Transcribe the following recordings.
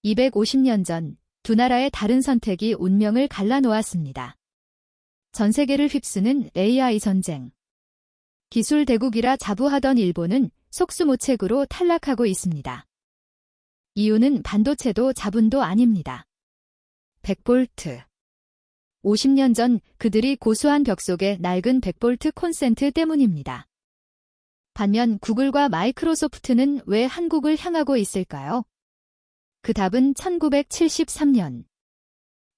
250년 전 두 나라의 다른 선택이 운명을 갈라놓았습니다. 전 세계를 휩쓰는 AI 전쟁. 기술 대국이라 자부하던 일본은 속수무책으로 탈락하고 있습니다. 이유는 반도체도 자본도 아닙니다. 100V. 50년 전 그들이 고수한 벽 속의 낡은 100V 콘센트 때문입니다. 반면 구글과 마이크로소프트는 왜 한국을 향하고 있을까요? 그 답은 1973년.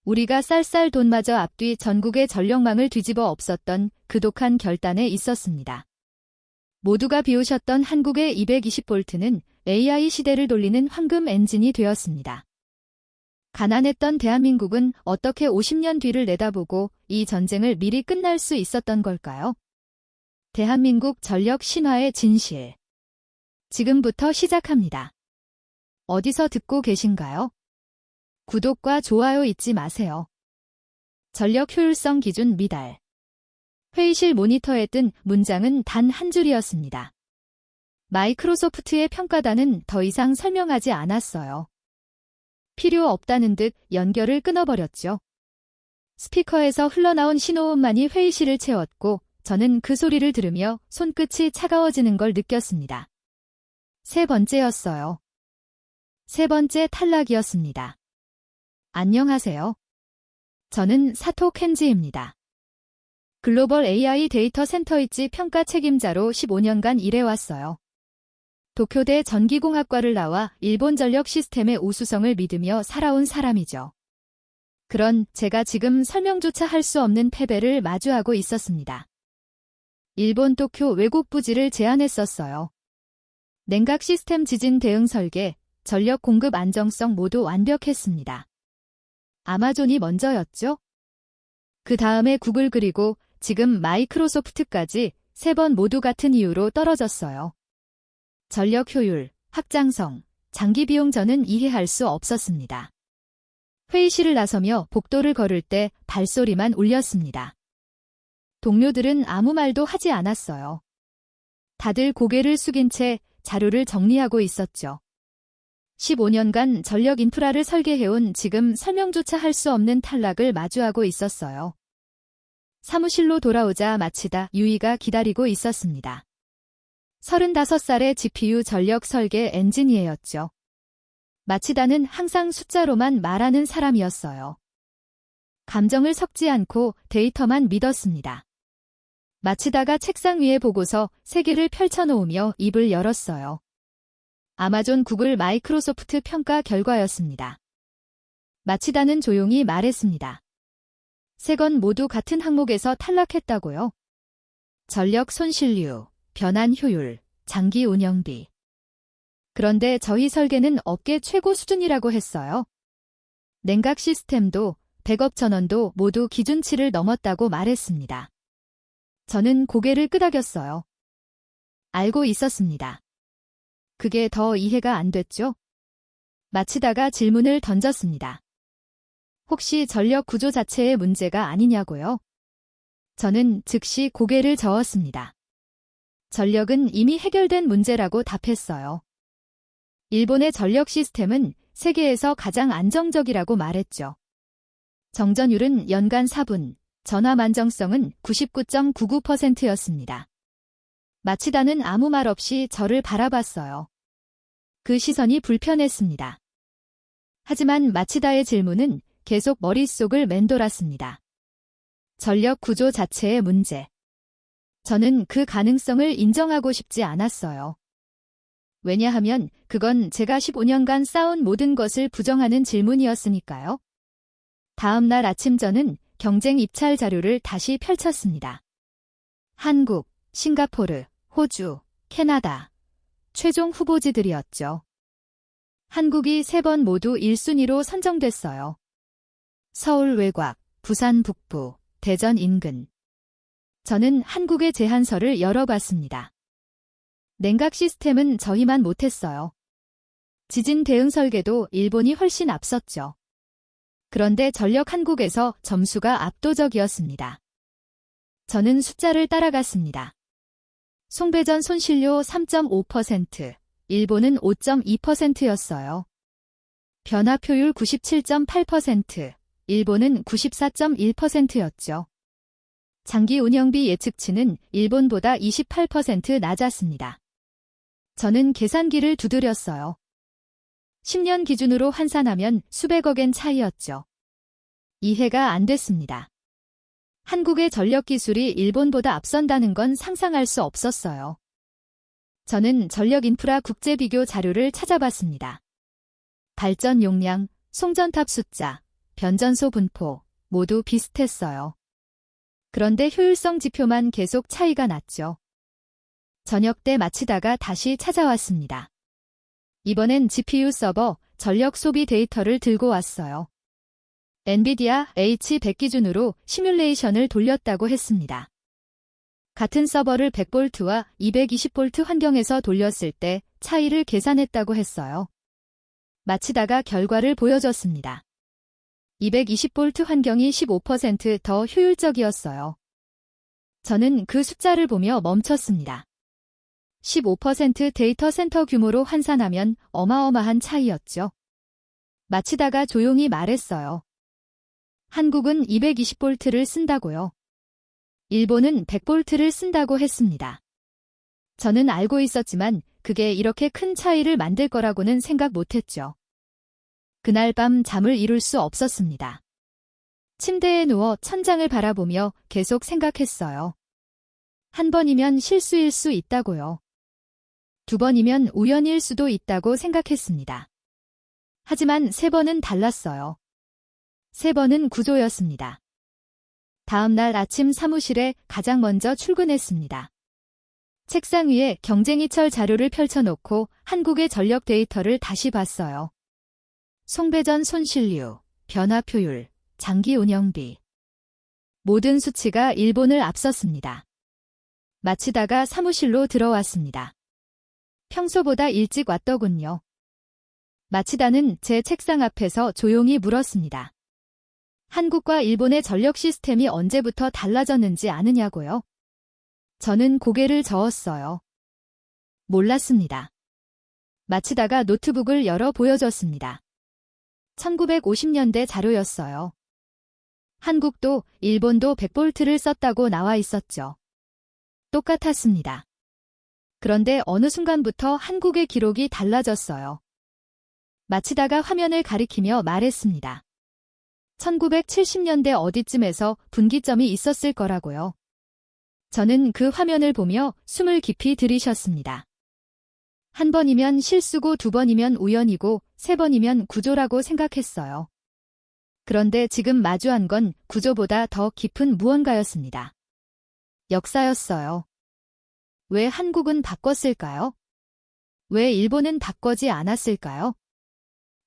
우리가 쌀쌀 돈마저 앞뒤 전국의 전력망을 뒤집어 엎었던 그 독한 결단에 있었습니다. 모두가 비웃었던 한국의 220V는 AI 시대를 돌리는 황금 엔진이 되었습니다. 가난했던 대한민국은 어떻게 50년 뒤를 내다보고 이 전쟁을 미리 끝날 수 있었던 걸까요? 대한민국 전력 신화의 진실. 지금부터 시작합니다. 어디서 듣고 계신가요? 구독과 좋아요 잊지 마세요. 전력 효율성 기준 미달. 회의실 모니터에 뜬 문장은 단 한 줄이었습니다. 마이크로소프트의 평가단은 더 이상 설명하지 않았어요. 필요 없다는 듯 연결을 끊어버렸죠. 스피커에서 흘러나온 신호음만이 회의실을 채웠고 저는 그 소리를 들으며 손끝이 차가워지는 걸 느꼈습니다. 세 번째였어요. 세 번째 탈락이었습니다. 안녕하세요. 저는 사토 켄지입니다. 글로벌 AI 데이터 센터이치 평가 책임자로 15년간 일해왔어요. 도쿄대 전기공학과를 나와 일본 전력 시스템의 우수성을 믿으며 살아온 사람이죠. 그런 제가 지금 설명조차 할 수 없는 패배를 마주하고 있었습니다. 일본 도쿄 외국 부지를 제안했었어요. 냉각 시스템 지진 대응 설계, 전력 공급 안정성 모두 완벽했습니다. 아마존이 먼저였죠? 그 다음에 구글 그리고 지금 마이크로소프트까지 세 번 모두 같은 이유로 떨어졌어요. 전력 효율, 확장성, 장기 비용 저는 이해할 수 없었습니다. 회의실을 나서며 복도를 걸을 때 발소리만 울렸습니다. 동료들은 아무 말도 하지 않았어요. 다들 고개를 숙인 채 자료를 정리하고 있었죠. 15년간 전력 인프라를 설계해온 지금 설명조차 할 수 없는 탈락을 마주하고 있었어요. 사무실로 돌아오자 마치다 유이가 기다리고 있었습니다. 35살의 GPU 전력 설계 엔지니어였죠. 마치다는 항상 숫자로만 말하는 사람이었어요. 감정을 섞지 않고 데이터만 믿었습니다. 마치다가 책상 위에 보고서 3개를 펼쳐놓으며 입을 열었어요. 아마존, 구글, 마이크로소프트 평가 결과였습니다. 마치다는 조용히 말했습니다. 세 건 모두 같은 항목에서 탈락했다고요? 전력 손실류, 변환 효율, 장기 운영비. 그런데 저희 설계는 업계 최고 수준이라고 했어요. 냉각 시스템도 백업 전원도 모두 기준치를 넘었다고 말했습니다. 저는 고개를 끄덕였어요. 알고 있었습니다. 그게 더 이해가 안 됐죠? 마치다가 질문을 던졌습니다. 혹시 전력 구조 자체의 문제가 아니냐고요? 저는 즉시 고개를 저었습니다. 전력은 이미 해결된 문제라고 답했어요. 일본의 전력 시스템은 세계에서 가장 안정적이라고 말했죠. 정전율은 연간 4분, 전화 만정성은 99.99%였습니다. 마치다는 아무 말 없이 저를 바라봤어요. 그 시선이 불편했습니다. 하지만 마치다의 질문은 계속 머릿속을 맴돌았습니다. 전력 구조 자체의 문제. 저는 그 가능성을 인정하고 싶지 않았어요. 왜냐하면 그건 제가 15년간 쌓은 모든 것을 부정하는 질문이었으니까요. 다음 날 아침 저는 경쟁 입찰 자료를 다시 펼쳤습니다. 한국, 싱가포르, 호주, 캐나다. 최종 후보지들이었죠. 한국이 3번 모두 1순위로 선정됐어요. 서울 외곽, 부산 북부, 대전 인근. 저는 한국의 제안서를 열어봤습니다. 냉각 시스템은 저희만 못했어요. 지진 대응 설계도 일본이 훨씬 앞섰죠. 그런데 전력 한국에서 점수가 압도적이었습니다. 저는 숫자를 따라갔습니다. 송배전 손실료 3.5%, 일본은 5.2%였어요. 변화표율 97.8%, 일본은 94.1%였죠. 장기 운영비 예측치는 일본보다 28% 낮았습니다. 저는 계산기를 두드렸어요. 10년 기준으로 환산하면 수백억엔 차이였죠. 이해가 안 됐습니다. 한국의 전력 기술이 일본보다 앞선다는 건 상상할 수 없었어요. 저는 전력 인프라 국제 비교 자료를 찾아봤습니다. 발전 용량, 송전탑 숫자, 변전소 분포 모두 비슷했어요. 그런데 효율성 지표만 계속 차이가 났죠. 저녁 때 마치다가 다시 찾아왔습니다. 이번엔 GPU 서버, 전력 소비 데이터를 들고 왔어요. 엔비디아 H100 기준으로 시뮬레이션을 돌렸다고 했습니다. 같은 서버를 100V와 220V 환경에서 돌렸을 때 차이를 계산했다고 했어요. 마치다가 결과를 보여줬습니다. 220V 환경이 15% 더 효율적이었어요. 저는 그 숫자를 보며 멈췄습니다. 15% 데이터 센터 규모로 환산하면 어마어마한 차이였죠. 마치다가 조용히 말했어요. 한국은 220V를 쓴다고요. 일본은 100V를 쓴다고 했습니다. 저는 알고 있었지만 그게 이렇게 큰 차이를 만들 거라고는 생각 못했죠. 그날 밤 잠을 이룰 수 없었습니다. 침대에 누워 천장을 바라보며 계속 생각했어요. 한 번이면 실수일 수 있다고요. 두 번이면 우연일 수도 있다고 생각했습니다. 하지만 세 번은 달랐어요. 세 번은 구조였습니다. 다음 날 아침 사무실에 가장 먼저 출근했습니다. 책상 위에 경쟁이철 자료를 펼쳐놓고 한국의 전력 데이터를 다시 봤어요. 송배전 손실류, 변화표율, 장기 운영비. 모든 수치가 일본을 앞섰습니다. 마치다가 사무실로 들어왔습니다. 평소보다 일찍 왔더군요. 마치다는 제 책상 앞에서 조용히 물었습니다. 한국과 일본의 전력 시스템이 언제부터 달라졌는지 아느냐고요? 저는 고개를 저었어요. 몰랐습니다. 마치다가 노트북을 열어 보여줬습니다. 1950년대 자료였어요. 한국도 일본도 100V를 썼다고 나와 있었죠. 똑같았습니다. 그런데 어느 순간부터 한국의 기록이 달라졌어요. 마치다가 화면을 가리키며 말했습니다. 1970년대 어디쯤에서 분기점이 있었을 거라고요. 저는 그 화면을 보며 숨을 깊이 들이셨습니다. 한 번이면 실수고 두 번이면 우연이고 세 번이면 구조라고 생각했어요. 그런데 지금 마주한 건 구조보다 더 깊은 무언가였습니다. 역사였어요. 왜 한국은 바꿨을까요? 왜 일본은 바꾸지 않았을까요?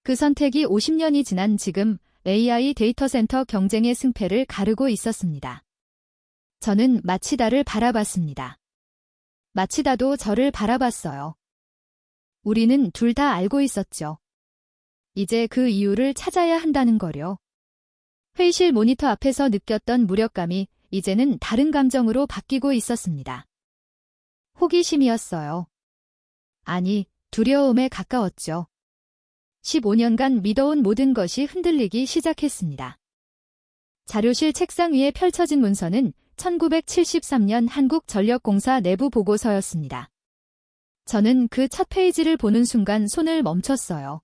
그 선택이 50년이 지난 지금 AI 데이터 센터 경쟁의 승패를 가르고 있었습니다. 저는 마치다를 바라봤습니다. 마치다도 저를 바라봤어요. 우리는 둘 다 알고 있었죠. 이제 그 이유를 찾아야 한다는 거요. 회의실 모니터 앞에서 느꼈던 무력감이 이제는 다른 감정으로 바뀌고 있었습니다. 호기심이었어요. 아니, 두려움에 가까웠죠. 15년간 믿어온 모든 것이 흔들리기 시작했습니다. 자료실 책상 위에 펼쳐진 문서는 1973년 한국전력공사 내부 보고서였습니다. 저는 그 첫 페이지를 보는 순간 손을 멈췄어요.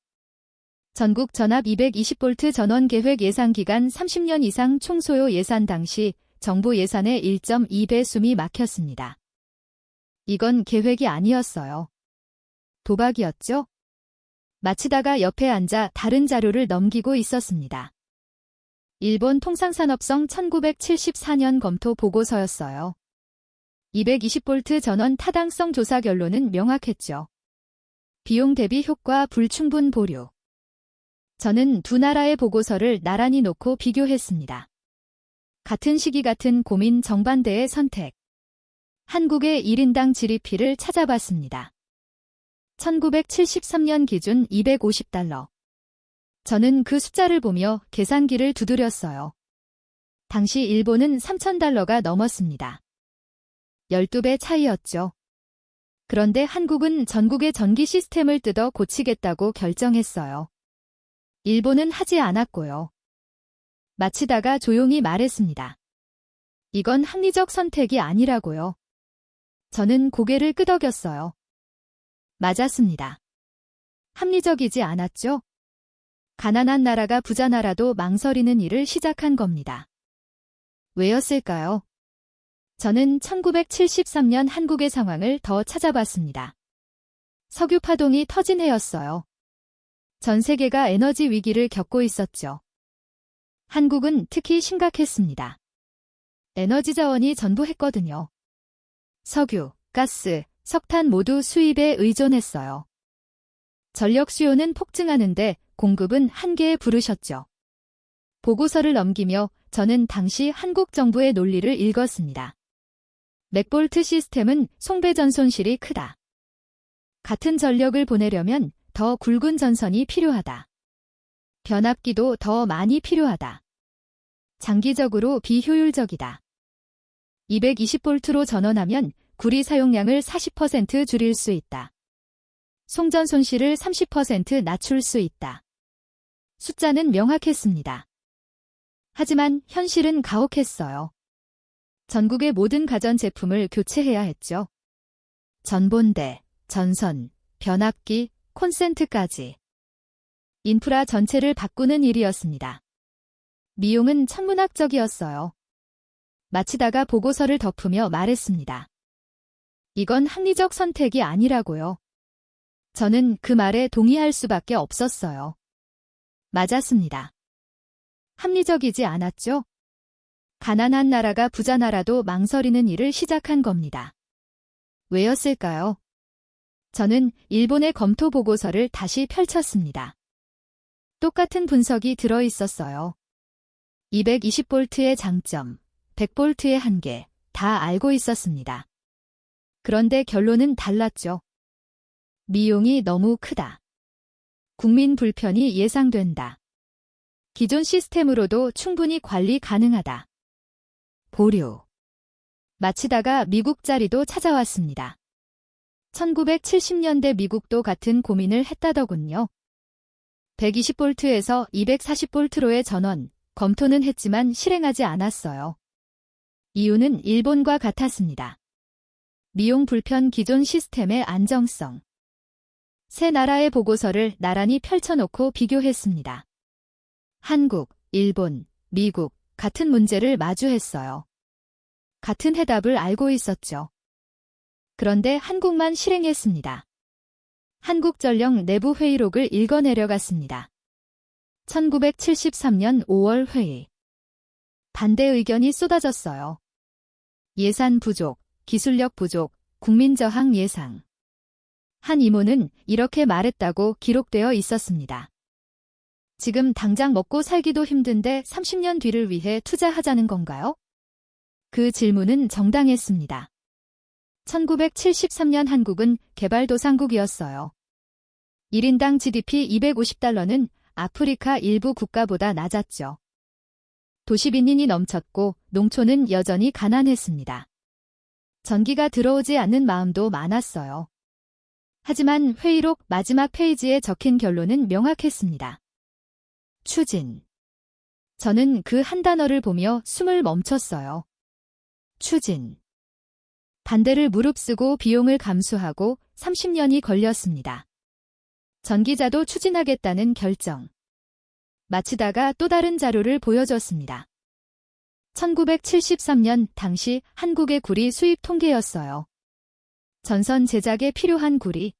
전국 전압 220V 전원 계획 예상 기간 30년 이상 총소요 예산 당시 정부 예산의 1.2배 숨이 막혔습니다. 이건 계획이 아니었어요. 도박이었죠? 마치다가 옆에 앉아 다른 자료를 넘기고 있었습니다. 일본 통상산업성 1974년 검토 보고서였어요. 220V 전원 타당성 조사 결론은 명확했죠. 비용 대비 효과 불충분 보류. 저는 두 나라의 보고서를 나란히 놓고 비교했습니다. 같은 시기 같은 고민 정반대의 선택. 한국의 1인당 GDP를 찾아봤습니다. 1973년 기준 $250. 저는 그 숫자를 보며 계산기를 두드렸어요. 당시 일본은 $3,000가 넘었습니다. 12배 차이였죠. 그런데 한국은 전국의 전기 시스템을 뜯어 고치겠다고 결정했어요. 일본은 하지 않았고요. 마치다가 조용히 말했습니다. 이건 합리적 선택이 아니라고요. 저는 고개를 끄덕였어요. 맞았습니다. 합리적이지 않았죠? 가난한 나라가 부자 나라도 망설이는 일을 시작한 겁니다. 왜였을까요? 저는 1973년 한국의 상황을 더 찾아봤습니다. 석유 파동이 터진 해였어요. 전 세계가 에너지 위기를 겪고 있었죠. 한국은 특히 심각했습니다. 에너지 자원이 전부했거든요. 석유, 가스, 석탄 모두 수입에 의존했어요. 전력 수요는 폭증하는데 공급은 한계에 부르셨죠. 보고서를 넘기며 저는 당시 한국 정부의 논리를 읽었습니다. 맥볼트 시스템은 송배전 손실이 크다. 같은 전력을 보내려면 더 굵은 전선이 필요하다. 변압기도 더 많이 필요하다. 장기적으로 비효율적이다. 220볼트로 전원하면 구리 사용량을 40% 줄일 수 있다. 송전 손실을 30% 낮출 수 있다. 숫자는 명확했습니다. 하지만 현실은 가혹했어요. 전국의 모든 가전제품을 교체해야 했죠. 전본대, 전선, 변압기, 콘센트까지. 인프라 전체를 바꾸는 일이었습니다. 미용은 천문학적이었어요. 마치다가 보고서를 덮으며 말했습니다. 이건 합리적 선택이 아니라고요. 저는 그 말에 동의할 수밖에 없었어요. 맞았습니다. 합리적이지 않았죠? 가난한 나라가 부자 나라도 망설이는 일을 시작한 겁니다. 왜였을까요? 저는 일본의 검토 보고서를 다시 펼쳤습니다. 똑같은 분석이 들어 있었어요. 220볼트의 장점, 100볼트의 한계, 다 알고 있었습니다. 그런데 결론은 달랐죠. 미용이 너무 크다. 국민 불편이 예상된다. 기존 시스템으로도 충분히 관리 가능하다. 보류. 마치다가 미국 자리도 찾아왔습니다. 1970년대 미국도 같은 고민을 했다더군요. 120볼트에서 240볼트로의 전원, 검토는 했지만 실행하지 않았어요. 이유는 일본과 같았습니다. 미용 불편 기존 시스템의 안정성. 세 나라의 보고서를 나란히 펼쳐놓고 비교했습니다. 한국, 일본, 미국, 같은 문제를 마주했어요. 같은 해답을 알고 있었죠. 그런데 한국만 실행했습니다. 한국전력 내부 회의록을 읽어내려갔습니다. 1973년 5월 회의. 반대 의견이 쏟아졌어요. 예산 부족, 기술력 부족, 국민 저항 예상. 한 이모는 이렇게 말했다고 기록되어 있었습니다. 지금 당장 먹고 살기도 힘든데 30년 뒤를 위해 투자하자는 건가요? 그 질문은 정당했습니다. 1973년 한국은 개발도상국이었어요. 1인당 GDP 250달러는 아프리카 일부 국가보다 낮았죠. 도시 빈민이 넘쳤고 농촌은 여전히 가난했습니다. 전기가 들어오지 않는 마음도 많았어요. 하지만 회의록 마지막 페이지에 적힌 결론은 명확했습니다. 추진. 저는 그 한 단어를 보며 숨을 멈췄어요. 추진. 반대를 무릅쓰고 비용을 감수하고 30년이 걸렸습니다. 전기자도 추진하겠다는 결정. 마치다가 또 다른 자료를 보여줬습니다. 1973년 당시 한국의 구리 수입 통계였어요. 전선 제작에 필요한 구리.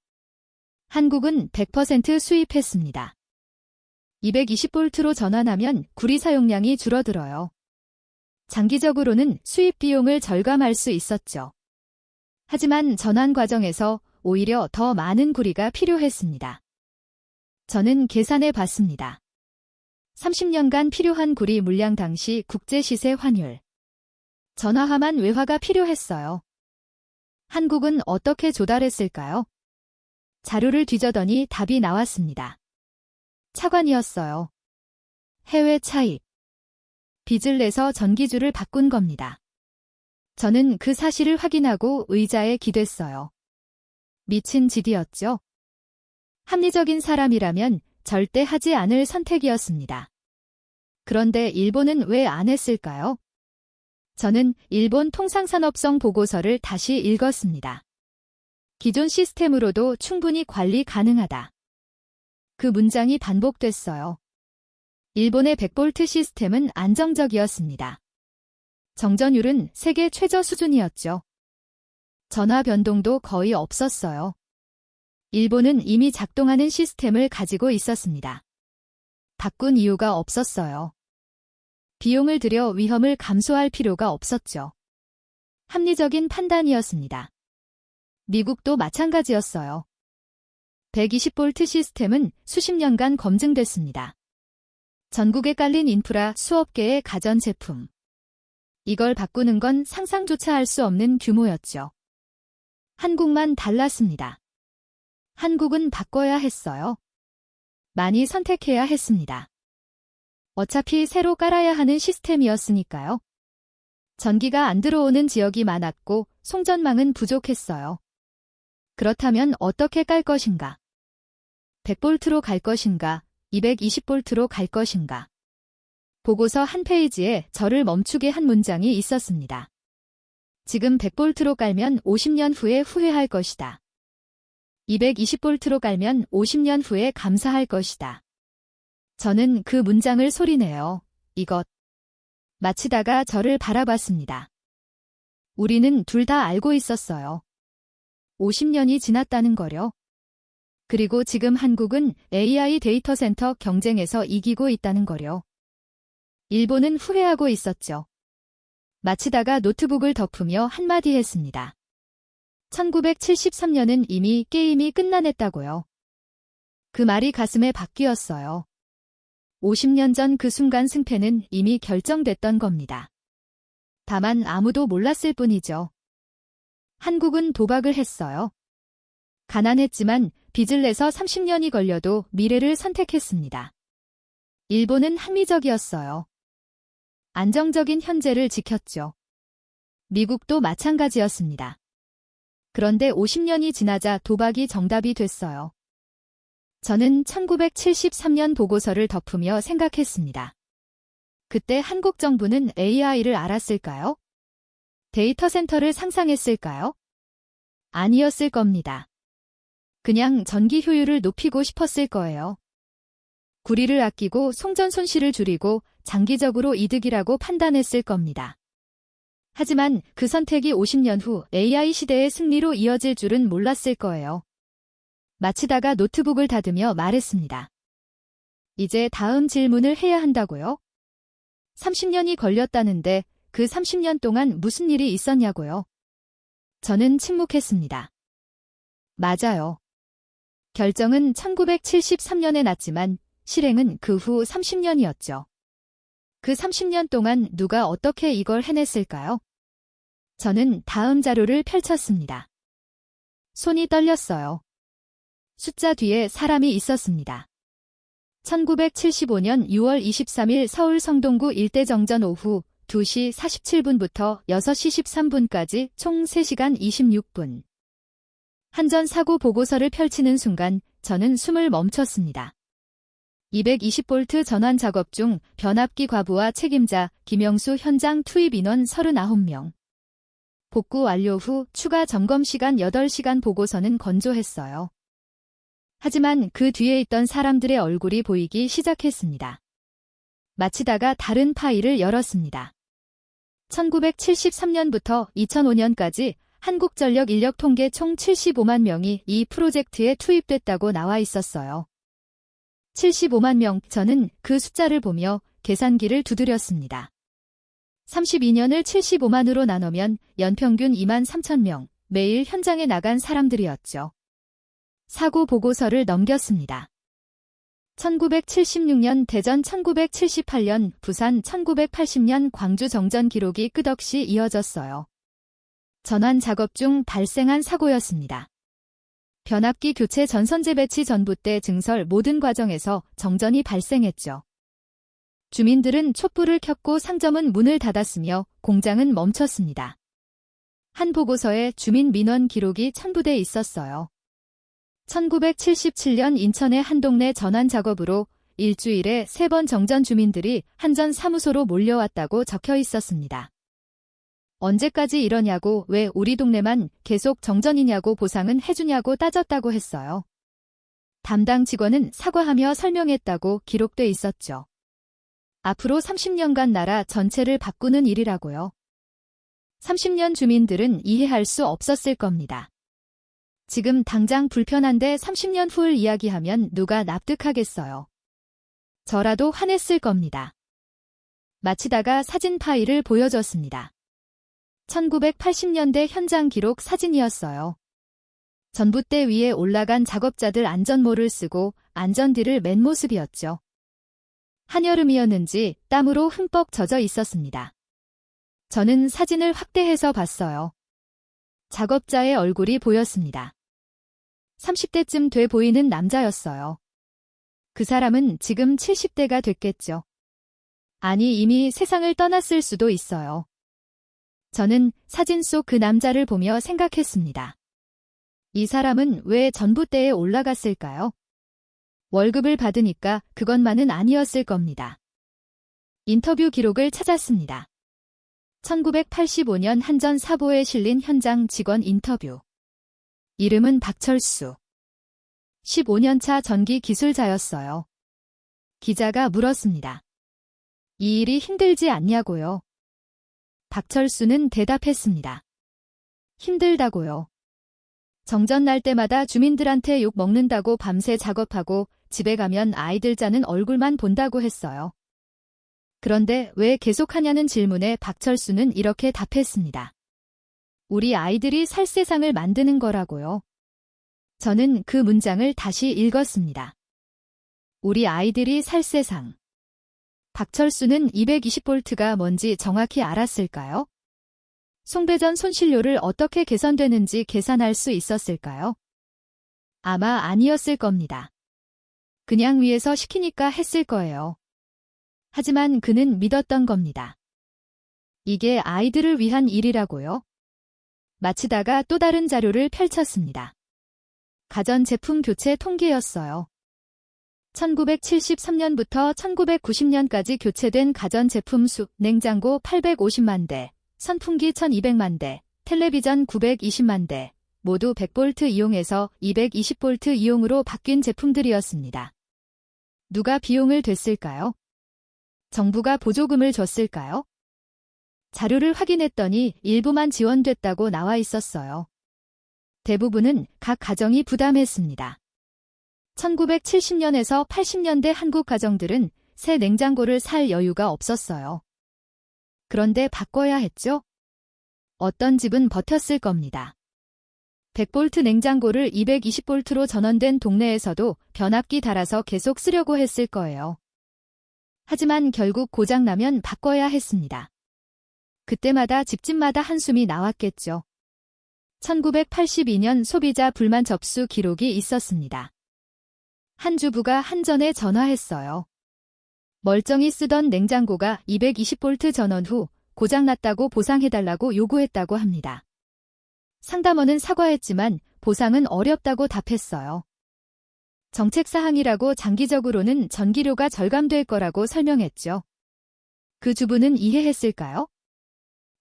한국은 100% 수입했습니다. 220볼트로 전환하면 구리 사용량이 줄어들어요. 장기적으로는 수입 비용을 절감할 수 있었죠. 하지만 전환 과정에서 오히려 더 많은 구리가 필요했습니다. 저는 계산해 봤습니다. 30년간 필요한 구리 물량 당시 국제 시세 환율. 전화함한 외화가 필요했어요. 한국은 어떻게 조달했을까요? 자료를 뒤져더니 답이 나왔습니다. 차관이었어요. 해외 차입. 빚을 내서 전기줄을 바꾼 겁니다. 저는 그 사실을 확인하고 의자에 기댔어요. 미친 짓이었죠. 합리적인 사람이라면 절대 하지 않을 선택이었습니다. 그런데 일본은 왜 안 했을까요? 저는 일본 통상산업성 보고서를 다시 읽었습니다. 기존 시스템으로도 충분히 관리 가능하다. 그 문장이 반복됐어요. 일본의 100V 시스템은 안정적이었습니다. 정전율은 세계 최저 수준이었죠. 전화 변동도 거의 없었어요. 일본은 이미 작동하는 시스템을 가지고 있었습니다. 바꾼 이유가 없었어요. 비용을 들여 위험을 감수할 필요가 없었죠. 합리적인 판단이었습니다. 미국도 마찬가지였어요. 120V 시스템은 수십 년간 검증됐습니다. 전국에 깔린 인프라 수억 개의 가전제품. 이걸 바꾸는 건 상상조차 할 수 없는 규모였죠. 한국만 달랐습니다. 한국은 바꿔야 했어요. 많이 선택해야 했습니다. 어차피 새로 깔아야 하는 시스템이었으니까요. 전기가 안 들어오는 지역이 많았고 송전망은 부족했어요. 그렇다면 어떻게 깔 것인가? 100V로 갈 것인가? 220V로 갈 것인가? 보고서 한 페이지에 저를 멈추게 한 문장이 있었습니다. 지금 100V로 깔면 50년 후에 후회할 것이다. 220V로 깔면 50년 후에 감사할 것이다. 저는 그 문장을 소리내어 이것. 마치다가 저를 바라봤습니다. 우리는 둘 다 알고 있었어요. 50년이 지났다는 거려. 그리고 지금 한국은 AI 데이터 센터 경쟁에서 이기고 있다는 거려. 일본은 후회하고 있었죠. 마치다가 노트북을 덮으며 한마디 했습니다. 1973년은 이미 게임이 끝나냈다고요. 그 말이 가슴에 박귀었어요. 50년 전 그 순간 승패는 이미 결정됐던 겁니다. 다만 아무도 몰랐을 뿐이죠. 한국은 도박을 했어요. 가난했지만 빚을 내서 30년이 걸려도 미래를 선택했습니다. 일본은 합리적이었어요. 안정적인 현재를 지켰죠. 미국도 마찬가지였습니다. 그런데 50년이 지나자 도박이 정답이 됐어요. 저는 1973년 보고서를 덮으며 생각했습니다. 그때 한국 정부는 AI를 알았을까요? 데이터 센터를 상상했을까요? 아니었을 겁니다. 그냥 전기 효율을 높이고 싶었을 거예요. 구리를 아끼고 송전 손실을 줄이고 장기적으로 이득이라고 판단했을 겁니다. 하지만 그 선택이 50년 후 AI 시대의 승리로 이어질 줄은 몰랐을 거예요. 마치다가 노트북을 닫으며 말했습니다. 이제 다음 질문을 해야 한다고요? 30년이 걸렸다는데 그 30년 동안 무슨 일이 있었냐고요? 저는 침묵했습니다. 맞아요. 결정은 1973년에 났지만 실행은 그 후 30년이었죠. 그 30년 동안 누가 어떻게 이걸 해냈을까요? 저는 다음 자료를 펼쳤습니다. 손이 떨렸어요. 숫자 뒤에 사람이 있었습니다. 1975년 6월 23일 서울 성동구 일대 정전 오후 2시 47분부터 6시 13분까지 총 3시간 26분. 한전 사고 보고서를 펼치는 순간 저는 숨을 멈췄습니다. 220V 전환 작업 중 변압기 과부하 책임자 김영수 현장 투입 인원 39명. 복구 완료 후 추가 점검 시간 8시간 보고서는 건조했어요. 하지만 그 뒤에 있던 사람들의 얼굴이 보이기 시작했습니다. 마치다가 다른 파일을 열었습니다. 1973년부터 2005년까지 한국전력 인력 통계 총 75만 명이 이 프로젝트에 투입됐다고 나와 있었어요. 75만 명, 저는 그 숫자를 보며 계산기를 두드렸습니다. 32년을 75만으로 나누면 연평균 2만 3천 명, 매일 현장에 나간 사람들이었죠. 사고 보고서를 넘겼습니다. 1976년 대전, 1978년 부산, 1980년 광주 정전 기록이 끝없이 이어졌어요. 전환 작업 중 발생한 사고였습니다. 변압기 교체 전선재 배치 전봇대 증설 모든 과정에서 정전이 발생했죠. 주민들은 촛불을 켰고 상점은 문을 닫았으며 공장은 멈췄습니다. 한 보고서에 주민 민원 기록이 첨부돼 있었어요. 1977년 인천의 한 동네 전환 작업으로 일주일에 3번 정전 주민들이 한전 사무소로 몰려왔다고 적혀 있었습니다. 언제까지 이러냐고, 왜 우리 동네만 계속 정전이냐고, 보상은 해주냐고 따졌다고 했어요. 담당 직원은 사과하며 설명했다고 기록돼 있었죠. 앞으로 30년간 나라 전체를 바꾸는 일이라고요. 30년 주민들은 이해할 수 없었을 겁니다. 지금 당장 불편한데 30년 후를 이야기하면 누가 납득하겠어요. 저라도 화냈을 겁니다. 마치다가 사진 파일을 보여줬습니다. 1980년대 현장 기록 사진이었어요. 전봇대 위에 올라간 작업자들 안전모를 쓰고 안전띠를 맨 모습이었죠. 한여름이었는지 땀으로 흠뻑 젖어 있었습니다. 저는 사진을 확대해서 봤어요. 작업자의 얼굴이 보였습니다. 30대쯤 돼 보이는 남자였어요. 그 사람은 지금 70대가 됐겠죠. 아니, 이미 세상을 떠났을 수도 있어요. 저는 사진 속 그 남자를 보며 생각했습니다. 이 사람은 왜 전봇대에 올라갔을까요? 월급을 받으니까 그것만은 아니었을 겁니다. 인터뷰 기록을 찾았습니다. 1985년 한전 사보에 실린 현장 직원 인터뷰. 이름은 박철수. 15년차 전기 기술자였어요. 기자가 물었습니다. 이 일이 힘들지 않냐고요? 박철수는 대답했습니다. 힘들다고요. 정전 날 때마다 주민들한테 욕 먹는다고 밤새 작업하고 집에 가면 아이들 자는 얼굴만 본다고 했어요. 그런데 왜 계속하냐는 질문에 박철수는 이렇게 답했습니다. 우리 아이들이 살 세상을 만드는 거라고요. 저는 그 문장을 다시 읽었습니다. 우리 아이들이 살 세상. 박철수는 220V가 뭔지 정확히 알았을까요? 송배전 손실료를 어떻게 개선되는지 계산할 수 있었을까요? 아마 아니었을 겁니다. 그냥 위에서 시키니까 했을 거예요. 하지만 그는 믿었던 겁니다. 이게 아이들을 위한 일이라고요? 마치다가 또 다른 자료를 펼쳤습니다. 가전제품 교체 통계였어요. 1973년부터 1990년까지 교체된 가전제품 수, 냉장고 850만 대, 선풍기 1200만 대, 텔레비전 920만 대, 모두 100V 이용에서 220V 이용으로 바뀐 제품들이었습니다. 누가 비용을 댔을까요? 정부가 보조금을 줬을까요? 자료를 확인했더니 일부만 지원됐다고 나와 있었어요. 대부분은 각 가정이 부담했습니다. 1970년에서 80년대 한국 가정들은 새 냉장고를 살 여유가 없었어요. 그런데 바꿔야 했죠? 어떤 집은 버텼을 겁니다. 100V 냉장고를 220V로 전원된 동네에서도 변압기 달아서 계속 쓰려고 했을 거예요. 하지만 결국 고장나면 바꿔야 했습니다. 그때마다 집집마다 한숨이 나왔겠죠. 1982년 소비자 불만 접수 기록이 있었습니다. 한 주부가 한전에 전화했어요. 멀쩡히 쓰던 냉장고가 220V 전원 후 고장났다고 보상해달라고 요구했다고 합니다. 상담원은 사과했지만 보상은 어렵다고 답했어요. 정책사항이라고 장기적으로는 전기료가 절감될 거라고 설명했죠. 그 주부는 이해했을까요?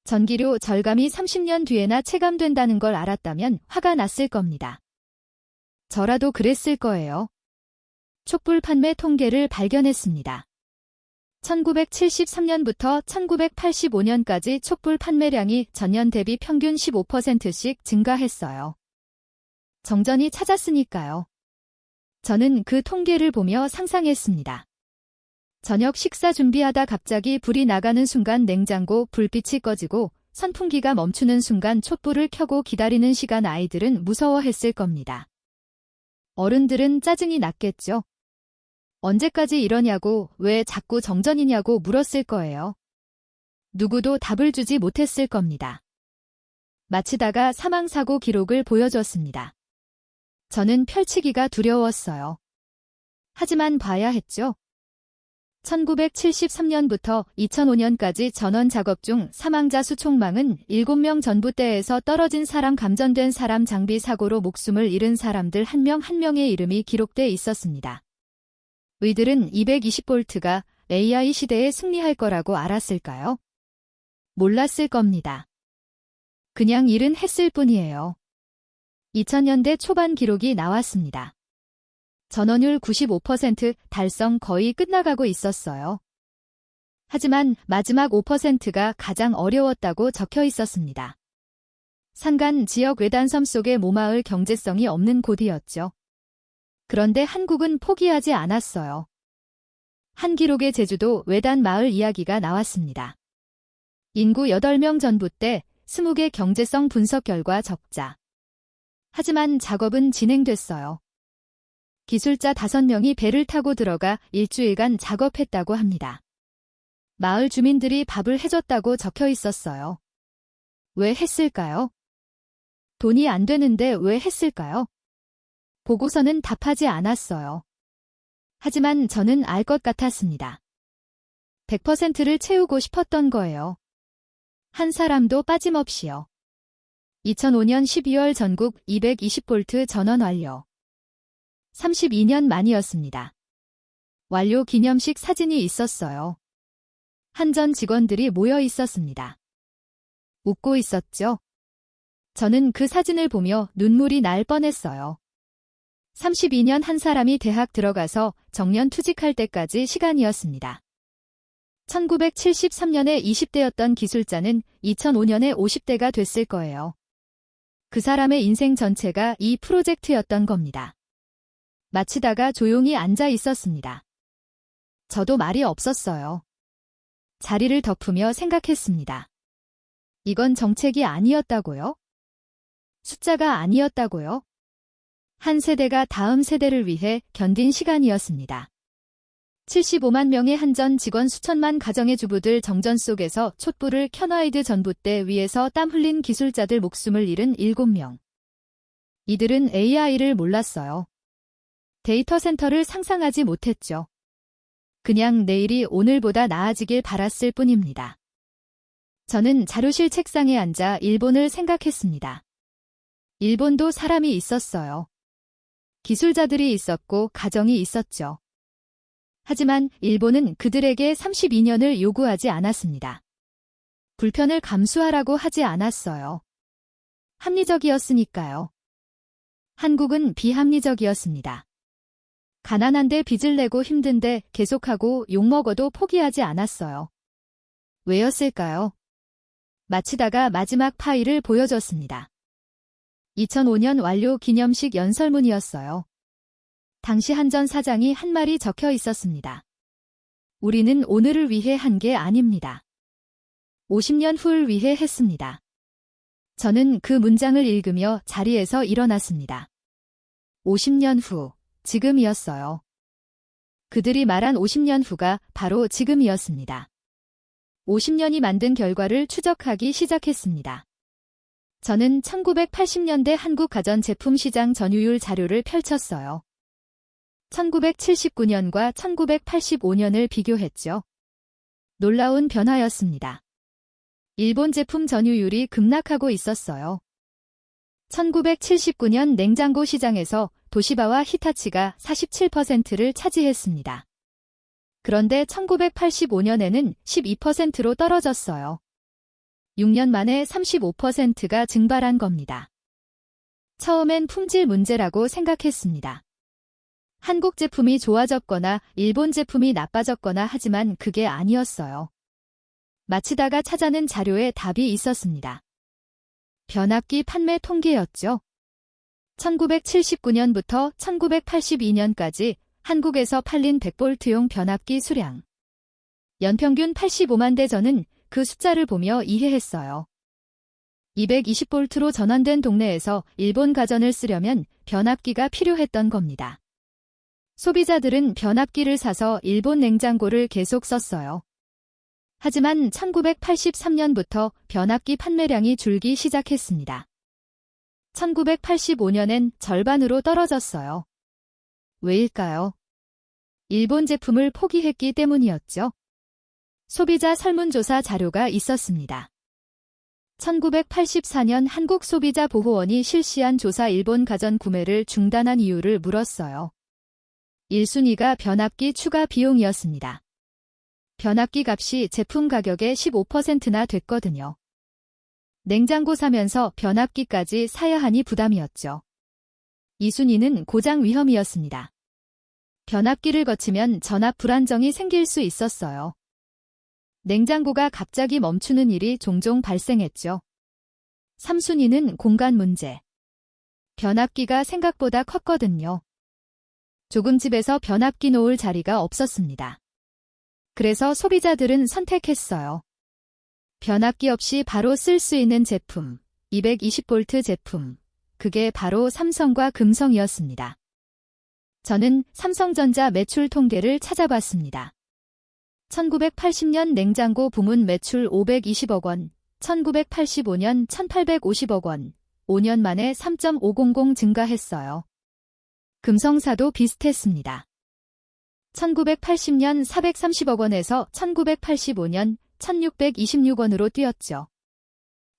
전기료 절감이 30년 뒤에나 체감된다는 걸 알았다면 화가 났을 겁니다. 저라도 그랬을 거예요. 촛불 판매 통계를 발견했습니다. 1973년부터 1985년까지 촛불 판매량이 전년 대비 평균 15%씩 증가했어요. 정전이 찾았으니까요. 저는 그 통계를 보며 상상했습니다. 저녁 식사 준비하다 갑자기 불이 나가는 순간 냉장고 불빛이 꺼지고 선풍기가 멈추는 순간 촛불을 켜고 기다리는 시간 아이들은 무서워했을 겁니다. 어른들은 짜증이 났겠죠. 언제까지 이러냐고, 왜 자꾸 정전이냐고 물었을 거예요. 누구도 답을 주지 못했을 겁니다. 마치다가 사망사고 기록을 보여줬습니다. 저는 펼치기가 두려웠어요. 하지만 봐야 했죠. 1973년부터 2005년까지 전원 작업 중 사망자 수 총망은 7명 전봇대에서 떨어진 사람 감전된 사람 장비 사고로 목숨을 잃은 사람들 한 명 한 명의 이름이 기록돼 있었습니다. 의들은 220V가 AI 시대에 승리할 거라고 알았을까요? 몰랐을 겁니다. 그냥 일은 했을 뿐이에요. 2000년대 초반 기록이 나왔습니다. 전원율 95% 달성 거의 끝나가고 있었어요. 하지만 마지막 5%가 가장 어려웠다고 적혀 있었습니다. 산간 지역 외딴섬 속의 모마을 경제성이 없는 곳이었죠. 그런데 한국은 포기하지 않았어요. 한 기록의 제주도 외딴 마을 이야기가 나왔습니다. 인구 8명 전봇대, 20개 경제성 분석 결과 적자. 하지만 작업은 진행됐어요. 기술자 5명이 배를 타고 들어가 일주일간 작업했다고 합니다. 마을 주민들이 밥을 해줬다고 적혀 있었어요. 왜 했을까요? 돈이 안 되는데 왜 했을까요? 보고서는 답하지 않았어요. 하지만 저는 알 것 같았습니다. 100%를 채우고 싶었던 거예요. 한 사람도 빠짐없이요. 2005년 12월 전국 220V 전원 완료. 32년 만이었습니다. 완료 기념식 사진이 있었어요. 한전 직원들이 모여 있었습니다. 웃고 있었죠? 저는 그 사진을 보며 눈물이 날 뻔했어요. 32년 한 사람이 대학 들어가서 정년 퇴직할 때까지 시간이었습니다. 1973년에 20대였던 기술자는 2005년에 50대가 됐을 거예요. 그 사람의 인생 전체가 이 프로젝트였던 겁니다. 마치다가 조용히 앉아 있었습니다. 저도 말이 없었어요. 자리를 덮으며 생각했습니다. 이건 정책이 아니었다고요? 숫자가 아니었다고요? 한 세대가 다음 세대를 위해 견딘 시간이었습니다. 75만 명의 한전 직원 수천만 가정의 주부들 정전 속에서 촛불을 켜놔이드 전봇대 위에서 땀 흘린 기술자들 목숨을 잃은 7명. 이들은 AI를 몰랐어요. 데이터 센터를 상상하지 못했죠. 그냥 내일이 오늘보다 나아지길 바랐을 뿐입니다. 저는 자료실 책상에 앉아 일본을 생각했습니다. 일본도 사람이 있었어요. 기술자들이 있었고 가정이 있었죠. 하지만 일본은 그들에게 32년을 요구하지 않았습니다. 불편을 감수하라고 하지 않았어요. 합리적이었으니까요. 한국은 비합리적이었습니다. 가난한데 빚을 내고 힘든데 계속하고 욕먹어도 포기하지 않았어요. 왜였을까요? 마치다가 마지막 파일을 보여줬습니다. 2005년 완료 기념식 연설문이었어요. 당시 한전 사장이 한 말이 적혀 있었습니다. 우리는 오늘을 위해 한 게 아닙니다. 50년 후를 위해 했습니다. 저는 그 문장을 읽으며 자리에서 일어났습니다. 50년 후, 지금이었어요. 그들이 말한 50년 후가 바로 지금이었습니다. 50년이 만든 결과를 추적하기 시작했습니다. 저는 1980년대 한국 가전제품 시장 전유율 자료를 펼쳤어요. 1979년과 1985년을 비교했죠. 놀라운 변화였습니다. 일본 제품 전유율이 급락하고 있었어요. 1979년 냉장고 시장에서 도시바와 히타치가 47%를 차지했습니다. 그런데 1985년에는 12%로 떨어졌어요. 6년 만에 35%가 증발한 겁니다. 처음엔 품질 문제라고 생각했습니다. 한국 제품이 좋아졌거나 일본 제품이 나빠졌거나 하지만 그게 아니었어요. 마치다가 찾아낸 자료에 답이 있었습니다. 변압기 판매 통계였죠. 1979년부터 1982년까지 한국에서 팔린 100볼트용 변압기 수량. 연평균 85만 대. 저는 그 숫자를 보며 이해했어요. 220볼트로 전환된 동네에서 일본 가전을 쓰려면 변압기가 필요했던 겁니다. 소비자들은 변압기를 사서 일본 냉장고를 계속 썼어요. 하지만 1983년부터 변압기 판매량이 줄기 시작했습니다. 1985년엔 절반으로 떨어졌어요. 왜일까요? 일본 제품을 포기했기 때문이었죠. 소비자 설문조사 자료가 있었습니다. 1984년 한국소비자보호원이 실시한 조사 일본 가전 구매를 중단한 이유를 물었어요. 1순위가 변압기 추가 비용이었습니다. 변압기 값이 제품 가격의 15%나 됐거든요. 냉장고 사면서 변압기까지 사야 하니 부담이었죠. 2순위는 고장 위험이었습니다. 변압기를 거치면 전압 불안정이 생길 수 있었어요. 냉장고가 갑자기 멈추는 일이 종종 발생했죠. 3순위는 공간 문제. 변압기가 생각보다 컸거든요. 좁은 집에서 변압기 놓을 자리가 없었습니다. 그래서 소비자들은 선택했어요. 변압기 없이 바로 쓸 수 있는 제품, 220V 제품. 그게 바로 삼성과 금성이었습니다. 저는 삼성전자 매출 통계를 찾아봤습니다. 1980년 냉장고 부문 매출 520억 원, 1985년 1850억 원, 5년 만에 3.500 증가했어요. 금성사도 비슷했습니다. 1980년 430억 원에서 1985년 1626원으로 뛰었죠.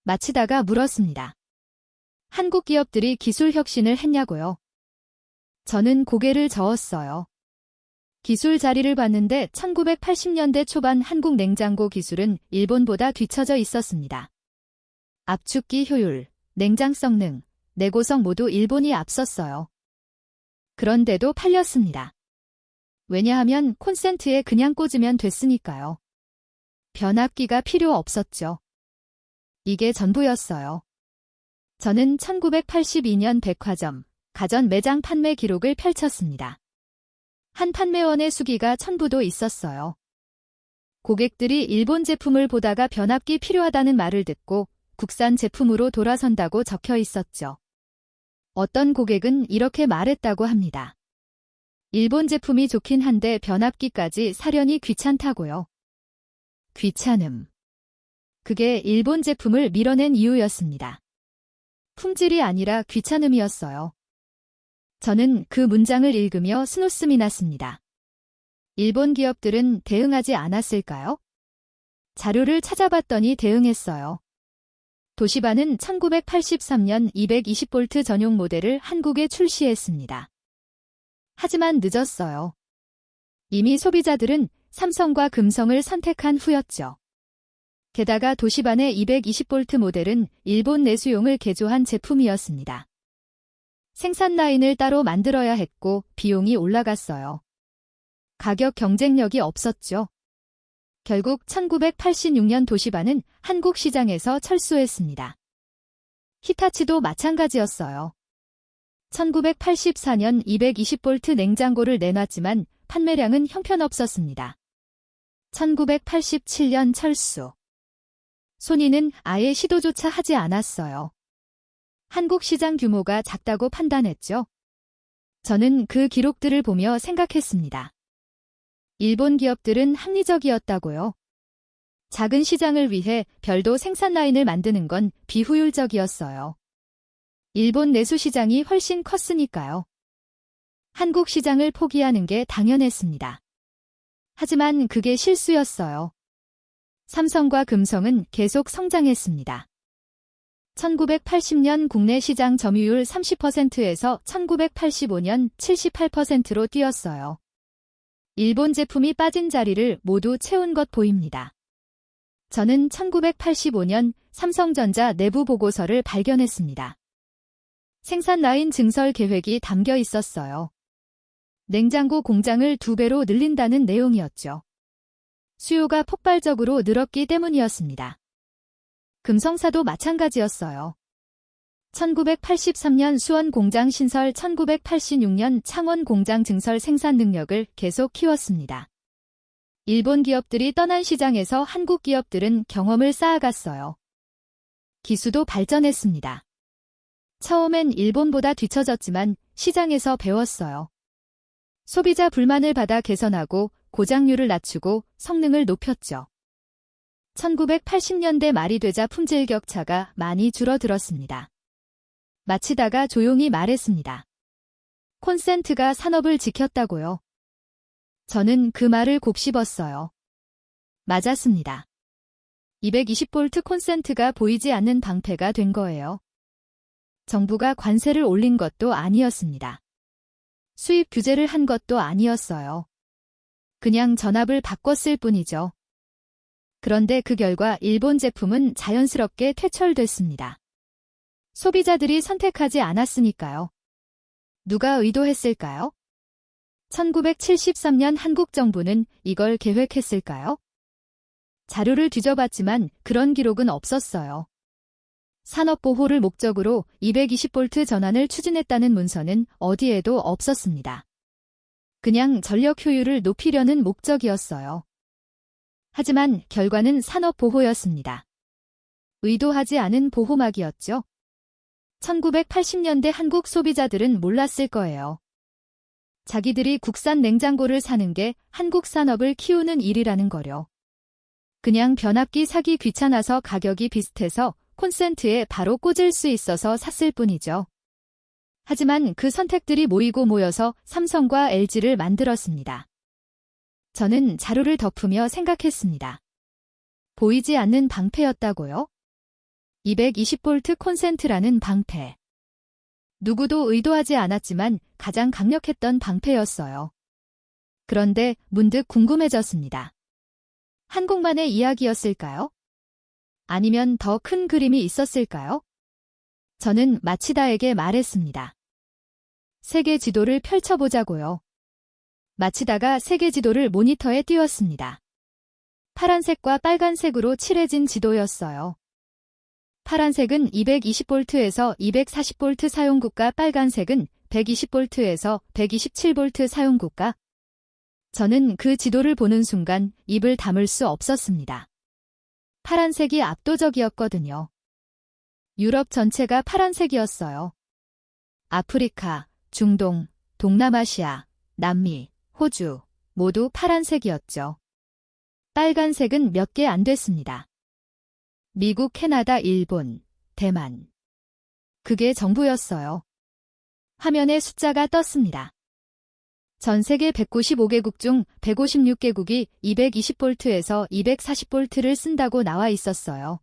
마치다가 물었습니다. 한국 기업들이 기술 혁신을 했냐고요? 저는 고개를 저었어요. 기술 자리를 봤는데 1980년대 초반 한국 냉장고 기술은 일본보다 뒤처져 있었습니다. 압축기 효율, 냉장 성능, 내고성 모두 일본이 앞섰어요. 그런데도 팔렸습니다. 왜냐하면 콘센트에 그냥 꽂으면 됐으니까요. 변압기가 필요 없었죠. 이게 전부였어요. 저는 1982년 백화점, 가전 매장 판매 기록을 펼쳤습니다. 한 판매원의 수기가 1000부도 있었어요. 고객들이 일본 제품을 보다가 변압기 필요하다는 말을 듣고 국산 제품으로 돌아선다고 적혀 있었죠. 어떤 고객은 이렇게 말했다고 합니다. 일본 제품이 좋긴 한데 변압기까지 사려니 귀찮다고요. 귀찮음. 그게 일본 제품을 밀어낸 이유였습니다. 품질이 아니라 귀찮음이었어요. 저는 그 문장을 읽으며 스노스미 났습니다. 일본 기업들은 대응하지 않았을까요? 자료를 찾아봤더니 대응했어요. 도시바는 1983년 220V 전용 모델을 한국에 출시했습니다. 하지만 늦었어요. 이미 소비자들은 삼성과 금성을 선택한 후였죠. 게다가 도시반의 220V 모델은 일본 내수용을 개조한 제품이었습니다. 생산 라인을 따로 만들어야 했고 비용이 올라갔어요. 가격 경쟁력이 없었죠. 결국 1986년 도시반은 한국 시장에서 철수했습니다. 히타치도 마찬가지였어요. 1984년 220V 냉장고를 내놨지만 판매량은 형편없었습니다. 1987년 철수. 소니는 아예 시도조차 하지 않았어요. 한국 시장 규모가 작다고 판단했죠. 저는 그 기록들을 보며 생각했습니다. 일본 기업들은 합리적이었다고요. 작은 시장을 위해 별도 생산 라인을 만드는 건 비효율적이었어요. 일본 내수 시장이 훨씬 컸으니까요. 한국 시장을 포기하는 게 당연했습니다. 하지만 그게 실수였어요. 삼성과 금성은 계속 성장했습니다. 1980년 국내 시장 점유율 30%에서 1985년 78%로 뛰었어요. 일본 제품이 빠진 자리를 모두 채운 것 보입니다. 저는 1985년 삼성전자 내부 보고서를 발견했습니다. 생산 라인 증설 계획이 담겨 있었어요. 냉장고 공장을 2배로 늘린다는 내용이었죠. 수요가 폭발적으로 늘었기 때문이었습니다. 금성사도 마찬가지였어요. 1983년 수원 공장 신설, 1986년 창원 공장 증설 생산 능력을 계속 키웠습니다. 일본 기업들이 떠난 시장에서 한국 기업들은 경험을 쌓아갔어요. 기수도 발전했습니다. 처음엔 일본보다 뒤처졌지만 시장에서 배웠어요. 소비자 불만을 받아 개선하고 고장률을 낮추고 성능을 높였죠. 1980년대 말이 되자 품질 격차가 많이 줄어들었습니다. 마치다가 조용히 말했습니다. 콘센트가 산업을 지켰다고요. 저는 그 말을 곱씹었어요. 맞았습니다. 220V 콘센트가 보이지 않는 방패가 된 거예요. 정부가 관세를 올린 것도 아니었습니다. 수입 규제를 한 것도 아니었어요. 그냥 전압을 바꿨을 뿐이죠. 그런데 그 결과 일본 제품은 자연스럽게 퇴출됐습니다. 소비자들이 선택하지 않았으니까요. 누가 의도했을까요? 1973년 한국 정부는 이걸 계획했을까요? 자료를 뒤져봤지만 그런 기록은 없었어요. 산업보호를 목적으로 220V 전환을 추진했다는 문서는 어디에도 없었습니다. 그냥 전력 효율을 높이려는 목적이었어요. 하지만 결과는 산업보호였습니다. 의도하지 않은 보호막이었죠. 1980년대 한국 소비자들은 몰랐을 거예요. 자기들이 국산 냉장고를 사는 게 한국 산업을 키우는 일이라는 거요. 그냥 변압기 사기 귀찮아서 가격이 비슷해서 콘센트에 바로 꽂을 수 있어서 샀을 뿐이죠. 하지만 그 선택들이 모이고 모여서 삼성과 LG를 만들었습니다. 저는 자료를 덮으며 생각했습니다. 보이지 않는 방패였다고요? 220V 콘센트라는 방패. 누구도 의도하지 않았지만 가장 강력했던 방패였어요. 그런데 문득 궁금해졌습니다. 한국만의 이야기였을까요? 아니면 더 큰 그림이 있었을까요? 저는 마치다에게 말했습니다. 세계 지도를 펼쳐보자고요. 마치다가 세계 지도를 모니터에 띄웠습니다. 파란색과 빨간색으로 칠해진 지도였어요. 파란색은 220V에서 240V 사용국가, 빨간색은 120V에서 127V 사용국가. 저는 그 지도를 보는 순간 입을 다물 수 없었습니다. 파란색이 압도적이었거든요. 유럽 전체가 파란색이었어요. 아프리카, 중동, 동남아시아, 남미, 호주 모두 파란색이었죠. 빨간색은 몇 개 안 됐습니다. 미국, 캐나다, 일본, 대만. 그게 전부였어요. 화면에 숫자가 떴습니다. 전 세계 195개국 중 156개국이 220V에서 240V를 쓴다고 나와 있었어요.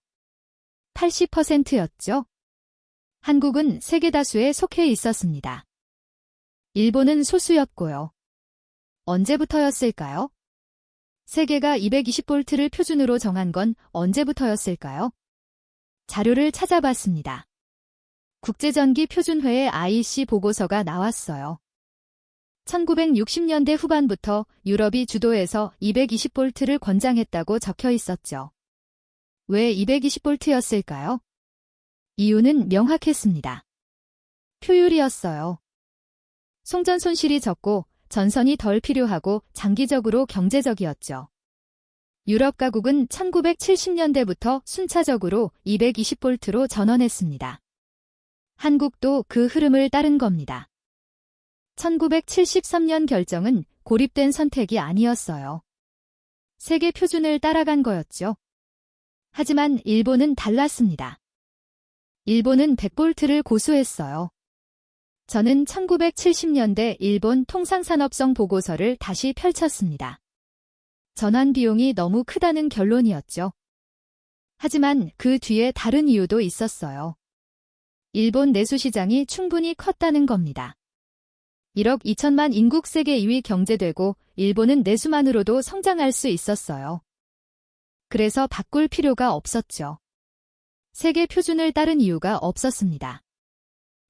80%였죠. 한국은 세계 다수에 속해 있었습니다. 일본은 소수였고요. 언제부터였을까요? 세계가 220V를 표준으로 정한 건 언제부터였을까요? 자료를 찾아봤습니다. 국제전기표준회의 IEC 보고서가 나왔어요. 1960년대 후반부터 유럽이 주도해서 220V를 권장했다고 적혀 있었죠. 왜 220V였을까요? 이유는 명확했습니다. 효율이었어요. 송전 손실이 적고 전선이 덜 필요하고 장기적으로 경제적이었죠. 유럽 가국은 1970년대부터 순차적으로 220V로 전환했습니다. 한국도 그 흐름을 따른 겁니다. 1973년 결정은 고립된 선택이 아니었어요. 세계 표준을 따라간 거였죠. 하지만 일본은 달랐습니다. 일본은 100V를 고수했어요. 저는 1970년대 일본 통상산업성 보고서를 다시 펼쳤습니다. 전환 비용이 너무 크다는 결론이었죠. 하지만 그 뒤에 다른 이유도 있었어요. 일본 내수 시장이 충분히 컸다는 겁니다. 1억 2천만 인국 세계 2위 경제되고 일본은 내수만으로도 성장할 수 있었어요. 그래서 바꿀 필요가 없었죠. 세계 표준을 따른 이유가 없었습니다.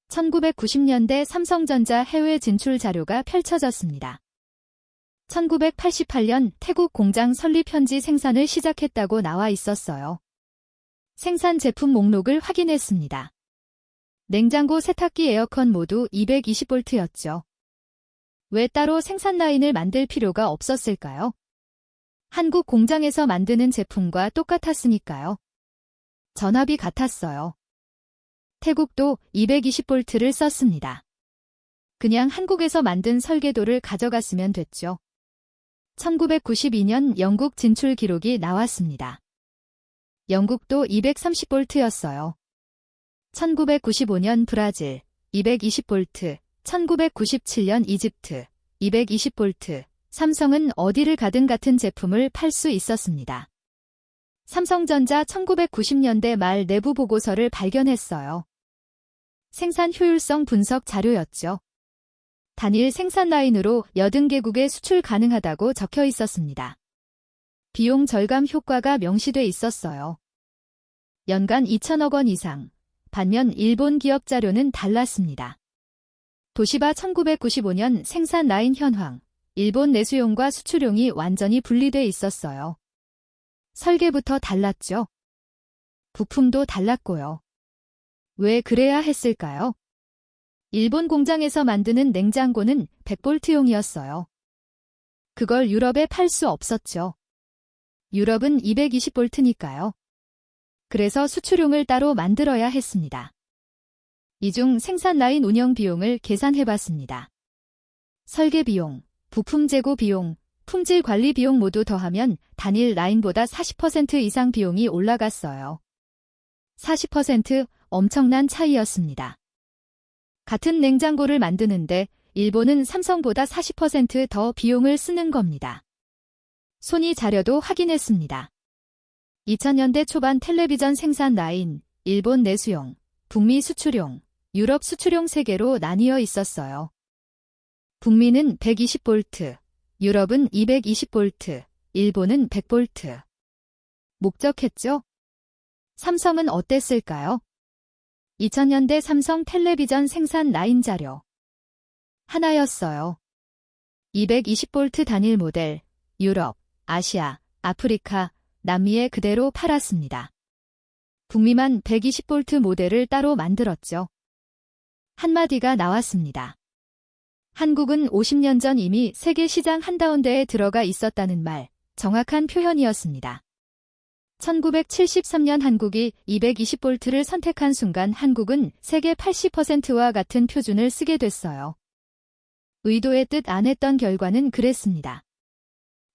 1990년대 삼성전자 해외 진출 자료가 펼쳐졌습니다. 1988년 태국 공장 설립 현지 생산을 시작했다고 나와 있었어요. 생산 제품 목록을 확인했습니다. 냉장고, 세탁기, 에어컨 모두 220V였죠. 왜 따로 생산 라인을 만들 필요가 없었을까요? 한국 공장에서 만드는 제품과 똑같았으니까요. 전압이 같았어요. 태국도 220V를 썼습니다. 그냥 한국에서 만든 설계도를 가져갔으면 됐죠. 1992년 영국 진출 기록이 나왔습니다. 영국도 230V였어요. 1995년 브라질 220V, 1997년 이집트 220V, 삼성은 어디를 가든 같은 제품을 팔 수 있었습니다. 삼성전자 1990년대 말 내부 보고서를 발견했어요. 생산 효율성 분석 자료였죠. 단일 생산 라인으로 80개국에 수출 가능하다고 적혀 있었습니다. 비용 절감 효과가 명시돼 있었어요. 연간 2천억 원 이상. 반면 일본 기업 자료는 달랐습니다. 도시바 1995년 생산 라인 현황. 일본 내수용과 수출용이 완전히 분리돼 있었어요. 설계부터 달랐죠. 부품도 달랐고요. 왜 그래야 했을까요? 일본 공장에서 만드는 냉장고는 100볼트용이었어요. 그걸 유럽에 팔 수 없었죠. 유럽은 220볼트니까요. 그래서 수출용을 따로 만들어야 했습니다. 이중 생산 라인 운영 비용을 계산해봤습니다. 설계 비용, 부품 재고 비용, 품질 관리 비용 모두 더하면 단일 라인보다 40% 이상 비용이 올라갔어요. 40% 엄청난 차이였습니다. 같은 냉장고를 만드는데 일본은 삼성보다 40% 더 비용을 쓰는 겁니다. 손이 자료도 확인했습니다. 2000년대 초반 텔레비전 생산 라인, 일본 내수용, 북미 수출용, 유럽 수출용 3개로 나뉘어 있었어요. 북미는 120볼트, 유럽은 220볼트, 일본은 100볼트. 목적했죠? 삼성은 어땠을까요? 2000년대 삼성 텔레비전 생산 라인 자료. 하나였어요. 220볼트 단일 모델, 유럽, 아시아, 아프리카, 남미에 그대로 팔았습니다. 북미만 120볼트 모델을 따로 만들었죠. 한마디가 나왔습니다. 한국은 50년 전 이미 세계 시장 한가운데에 들어가 있었다는 말, 정확한 표현이었습니다. 1973년 한국이 220볼트를 선택한 순간 한국은 세계 80%와 같은 표준을 쓰게 됐어요. 의도의 뜻 안 했던 결과는 그랬습니다.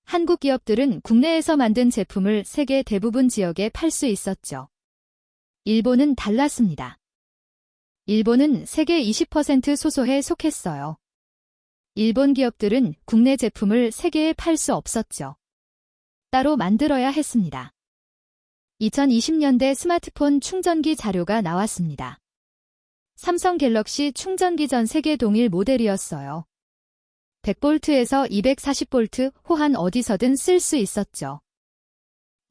한국 기업들은 국내에서 만든 제품을 세계 대부분 지역에 팔 수 있었죠. 일본은 달랐습니다. 일본은 세계 20% 소소에 속했어요. 일본 기업들은 국내 제품을 세계에 팔 수 없었죠. 따로 만들어야 했습니다. 2020년대 스마트폰 충전기 자료가 나왔습니다. 삼성 갤럭시 충전기 전 세계 동일 모델이었어요. 100볼트에서 240볼트 호환 어디서든 쓸 수 있었죠.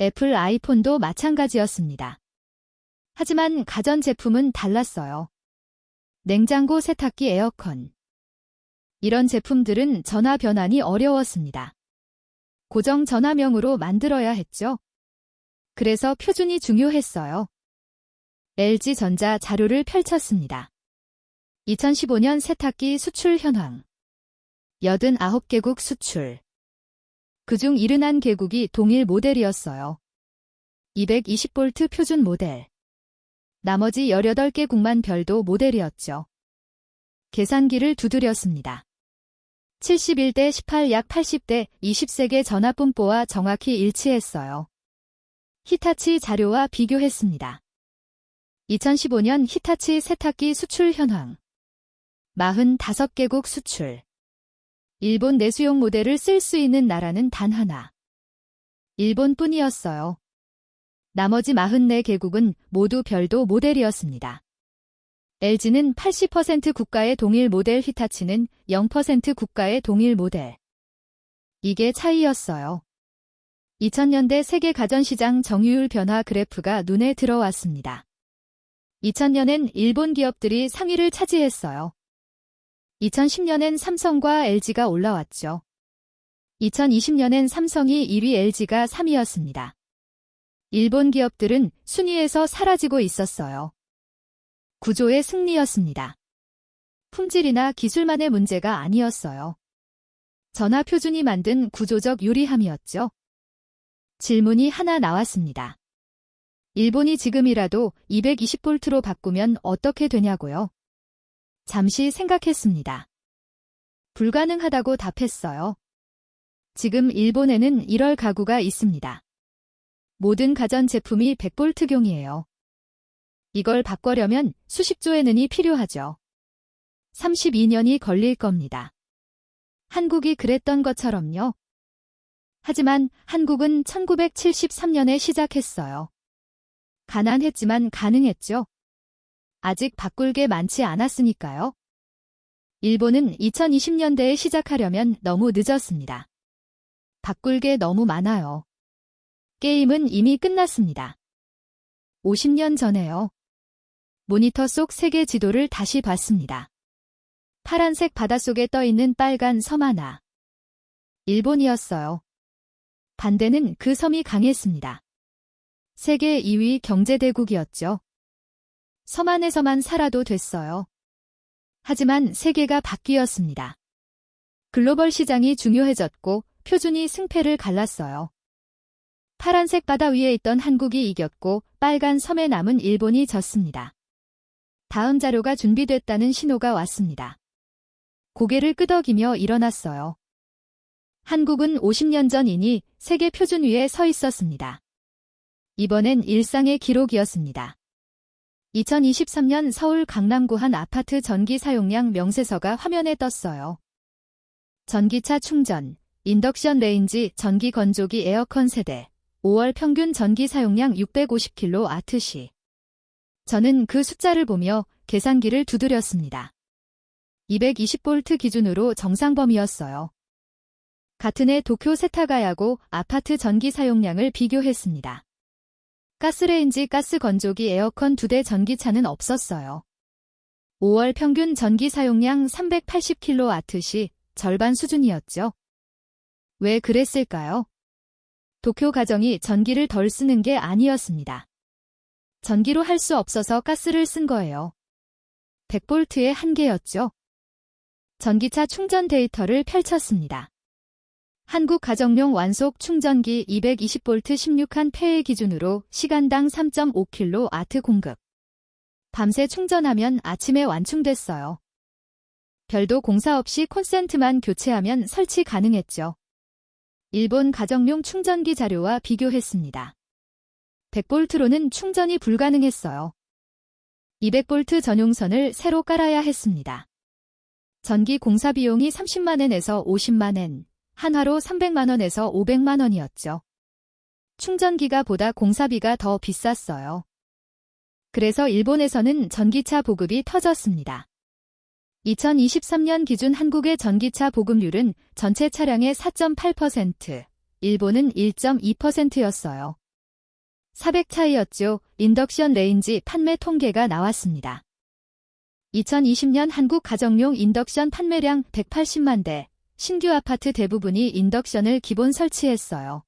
애플 아이폰도 마찬가지였습니다. 하지만 가전제품은 달랐어요. 냉장고, 세탁기, 에어컨. 이런 제품들은 전화 변환이 어려웠습니다. 고정 전화명으로 만들어야 했죠. 그래서 표준이 중요했어요. LG전자 자료를 펼쳤습니다. 2015년 세탁기 수출 현황. 89개국 수출. 그중 71개국이 동일 모델이었어요. 220볼트 표준 모델. 나머지 18개국만 별도 모델이었죠. 계산기를 두드렸습니다. 71대 18 약 80대 20세계 전화분포와 정확히 일치했어요. 히타치 자료와 비교했습니다. 2015년 히타치 세탁기 수출 현황. 45개국 수출. 일본 내수용 모델을 쓸 수 있는 나라는 단 하나. 일본뿐이었어요. 나머지 44개국은 모두 별도 모델이었습니다. LG는 80% 국가의 동일 모델, 히타치는 0% 국가의 동일 모델. 이게 차이였어요. 2000년대 세계 가전시장 점유율 변화 그래프가 눈에 들어왔습니다. 2000년엔 일본 기업들이 상위를 차지했어요. 2010년엔 삼성과 LG가 올라왔죠. 2020년엔 삼성이 1위, LG가 3위였습니다. 일본 기업들은 순위에서 사라지고 있었어요. 구조의 승리였습니다. 품질이나 기술만의 문제가 아니었어요. 전화 표준이 만든 구조적 유리함이었죠. 질문이 하나 나왔습니다. 일본이 지금이라도 220볼트로 바꾸면 어떻게 되냐고요? 잠시 생각했습니다. 불가능하다고 답했어요. 지금 일본에는 이럴 가구가 있습니다. 모든 가전제품이 100볼트용이에요. 이걸 바꾸려면 수십조의 는이 필요하죠. 32년이 걸릴 겁니다. 한국이 그랬던 것처럼요. 하지만 한국은 1973년에 시작했어요. 가난했지만 가능했죠. 아직 바꿀 게 많지 않았으니까요. 일본은 2020년대에 시작하려면 너무 늦었습니다. 바꿀 게 너무 많아요. 게임은 이미 끝났습니다. 50년 전에요. 모니터 속 세계 지도를 다시 봤습니다. 파란색 바닷속에 떠있는 빨간 섬 하나. 일본이었어요. 반대는 그 섬이 강했습니다. 세계 2위 경제대국이었죠. 섬 안에서만 살아도 됐어요. 하지만 세계가 바뀌었습니다. 글로벌 시장이 중요해졌고 표준이 승패를 갈랐어요. 파란색 바다 위에 있던 한국이 이겼고 빨간 섬에 남은 일본이 졌습니다. 다음 자료가 준비됐다는 신호가 왔습니다. 고개를 끄덕이며 일어났어요. 한국은 50년 전이니 세계 표준 위에 서 있었습니다. 이번엔 일상의 기록이었습니다. 2023년 서울 강남구 한 아파트 전기 사용량 명세서가 화면에 떴어요. 전기차 충전, 인덕션 레인지 전기 건조기 에어컨 세대, 5월 평균 전기 사용량 650kWh. 저는 그 숫자를 보며 계산기를 두드렸습니다. 220V 기준으로 정상 범위였어요. 같은 해 도쿄 세타가야고 아파트 전기 사용량을 비교했습니다. 가스레인지, 가스 건조기, 에어컨 2대 전기차는 없었어요. 5월 평균 전기 사용량 380kWh, 절반 수준이었죠. 왜 그랬을까요? 도쿄 가정이 전기를 덜 쓰는 게 아니었습니다. 전기로 할 수 없어서 가스를 쓴 거예요. 100V의 한계였죠. 전기차 충전 데이터를 펼쳤습니다. 한국 가정용 완속 충전기 220V 16한 폐의 기준으로 시간당 3.5kW 공급. 밤새 충전하면 아침에 완충됐어요. 별도 공사 없이 콘센트만 교체하면 설치 가능했죠. 일본 가정용 충전기 자료와 비교했습니다. 100V로는 충전이 불가능했어요. 200V 전용선을 새로 깔아야 했습니다. 전기 공사 비용이 30만엔에서 50만엔, 한화로 300만원에서 500만원이었죠. 충전기가 보다 공사비가 더 비쌌어요. 그래서 일본에서는 전기차 보급이 터졌습니다. 2023년 기준 한국의 전기차 보급률은 전체 차량의 4.8%, 일본은 1.2%였어요. 400 차이였죠. 인덕션 레인지 판매 통계가 나왔습니다. 2020년 한국 가정용 인덕션 판매량 180만 대, 신규 아파트 대부분이 인덕션을 기본 설치했어요.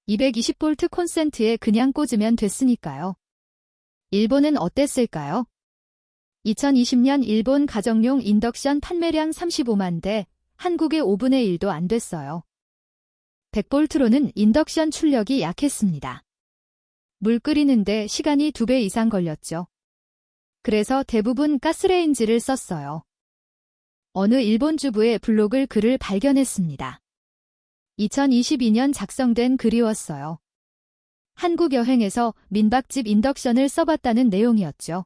220V 콘센트에 그냥 꽂으면 됐으니까요. 일본은 어땠을까요? 2020년 일본 가정용 인덕션 판매량 35만 대, 한국의 5분의 1도 안 됐어요. 100V로는 인덕션 출력이 약했습니다. 물 끓이는데 시간이 2배 이상 걸렸죠. 그래서 대부분 가스레인지를 썼어요. 어느 일본 주부의 블로그 글을 발견했습니다. 2022년 작성된 글이었어요. 한국 여행에서 민박집 인덕션을 써봤다는 내용이었죠.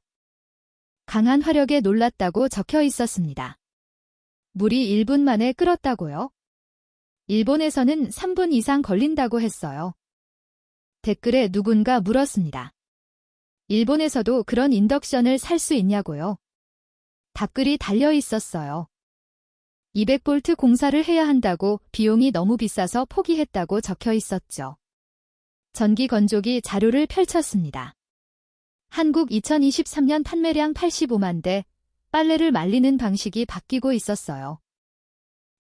강한 화력에 놀랐다고 적혀 있었습니다. 물이 1분 만에 끓었다고요? 일본에서는 3분 이상 걸린다고 했어요. 댓글에 누군가 물었습니다. 일본에서도 그런 인덕션을 살 수 있냐고요? 답글이 달려 있었어요. 200V 공사를 해야 한다고 비용이 너무 비싸서 포기했다고 적혀 있었죠. 전기 건조기 자료를 펼쳤습니다. 한국 2023년 판매량 85만 대, 빨래를 말리는 방식이 바뀌고 있었어요.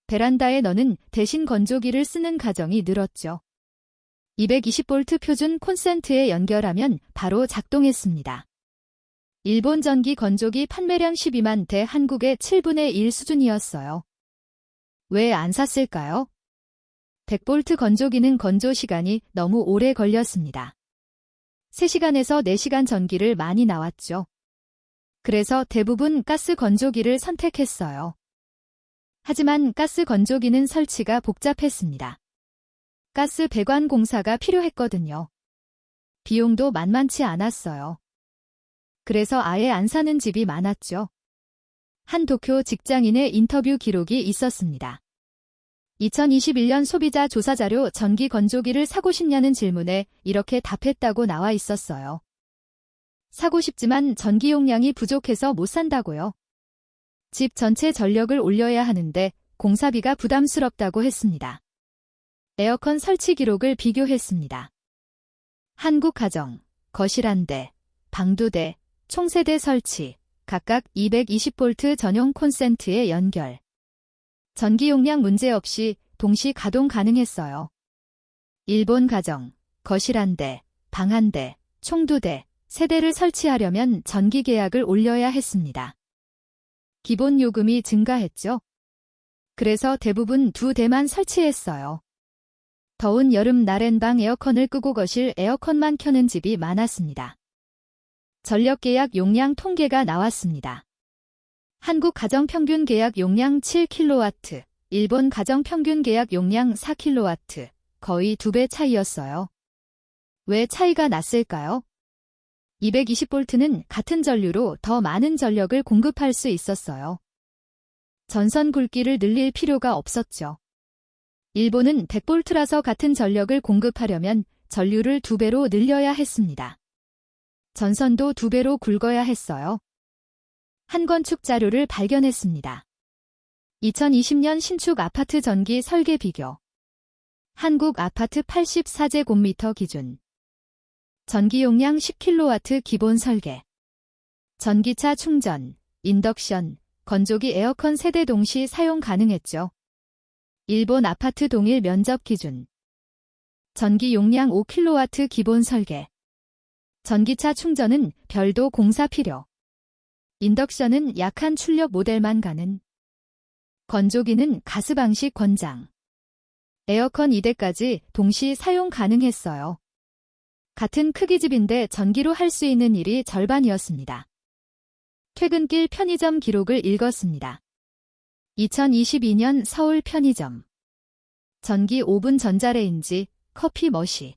베란다에 넣는 대신 건조기를 쓰는 가정이 늘었죠. 220V 표준 콘센트에 연결하면 바로 작동했습니다. 일본 전기 건조기 판매량 12만 대, 한국의 7분의 1 수준이었어요. 왜 안 샀을까요? 100V 건조기는 건조 시간이 너무 오래 걸렸습니다. 3시간에서 4시간 전기를 많이 나왔죠. 그래서 대부분 가스 건조기를 선택했어요. 하지만 가스 건조기는 설치가 복잡했습니다. 가스 배관 공사가 필요했거든요. 비용도 만만치 않았어요. 그래서 아예 안 사는 집이 많았죠. 한 도쿄 직장인의 인터뷰 기록이 있었습니다. 2021년 소비자 조사자료 전기 건조기를 사고 싶냐는 질문에 이렇게 답했다고 나와 있었어요. 사고 싶지만 전기 용량이 부족해서 못 산다고요. 집 전체 전력을 올려야 하는데 공사비가 부담스럽다고 했습니다. 에어컨 설치 기록을 비교했습니다. 한국 가정, 거실 1대, 방 2대, 총세대 설치, 각각 220V 전용 콘센트에 연결. 전기 용량 문제없이 동시 가동 가능했어요. 일본 가정, 거실 1대, 방 1대, 총 2대, 세대를 설치하려면 전기 계약을 올려야 했습니다. 기본 요금이 증가했죠. 그래서 대부분 2대만 설치했어요. 더운 여름 날엔 방 에어컨을 끄고 거실 에어컨만 켜는 집이 많았습니다. 전력 계약 용량 통계가 나왔습니다. 한국 가정 평균 계약 용량 7kW, 일본 가정 평균 계약 용량 4kW, 거의 2배 차이였어요. 왜 차이가 났을까요? 220V는 같은 전류로 더 많은 전력을 공급할 수 있었어요. 전선 굵기를 늘릴 필요가 없었죠. 일본은 100V라서 같은 전력을 공급하려면 전류를 2배로 늘려야 했습니다. 전선도 2배로 굵어야 했어요. 한 건축 자료를 발견했습니다. 2020년 신축 아파트 전기 설계 비교. 한국 아파트 84제곱미터 기준. 전기 용량 10kW 기본 설계. 전기차 충전, 인덕션, 건조기 에어컨 세대 동시 사용 가능했죠. 일본 아파트 동일 면적 기준. 전기 용량 5kW 기본 설계. 전기차 충전은 별도 공사 필요. 인덕션은 약한 출력 모델만 가능. 건조기는 가스 방식 권장. 에어컨 2대까지 동시 사용 가능했어요. 같은 크기 집인데 전기로 할 수 있는 일이 절반이었습니다. 퇴근길 편의점 기록을 읽었습니다. 2022년 서울 편의점. 전기 오븐 전자레인지, 커피 머신.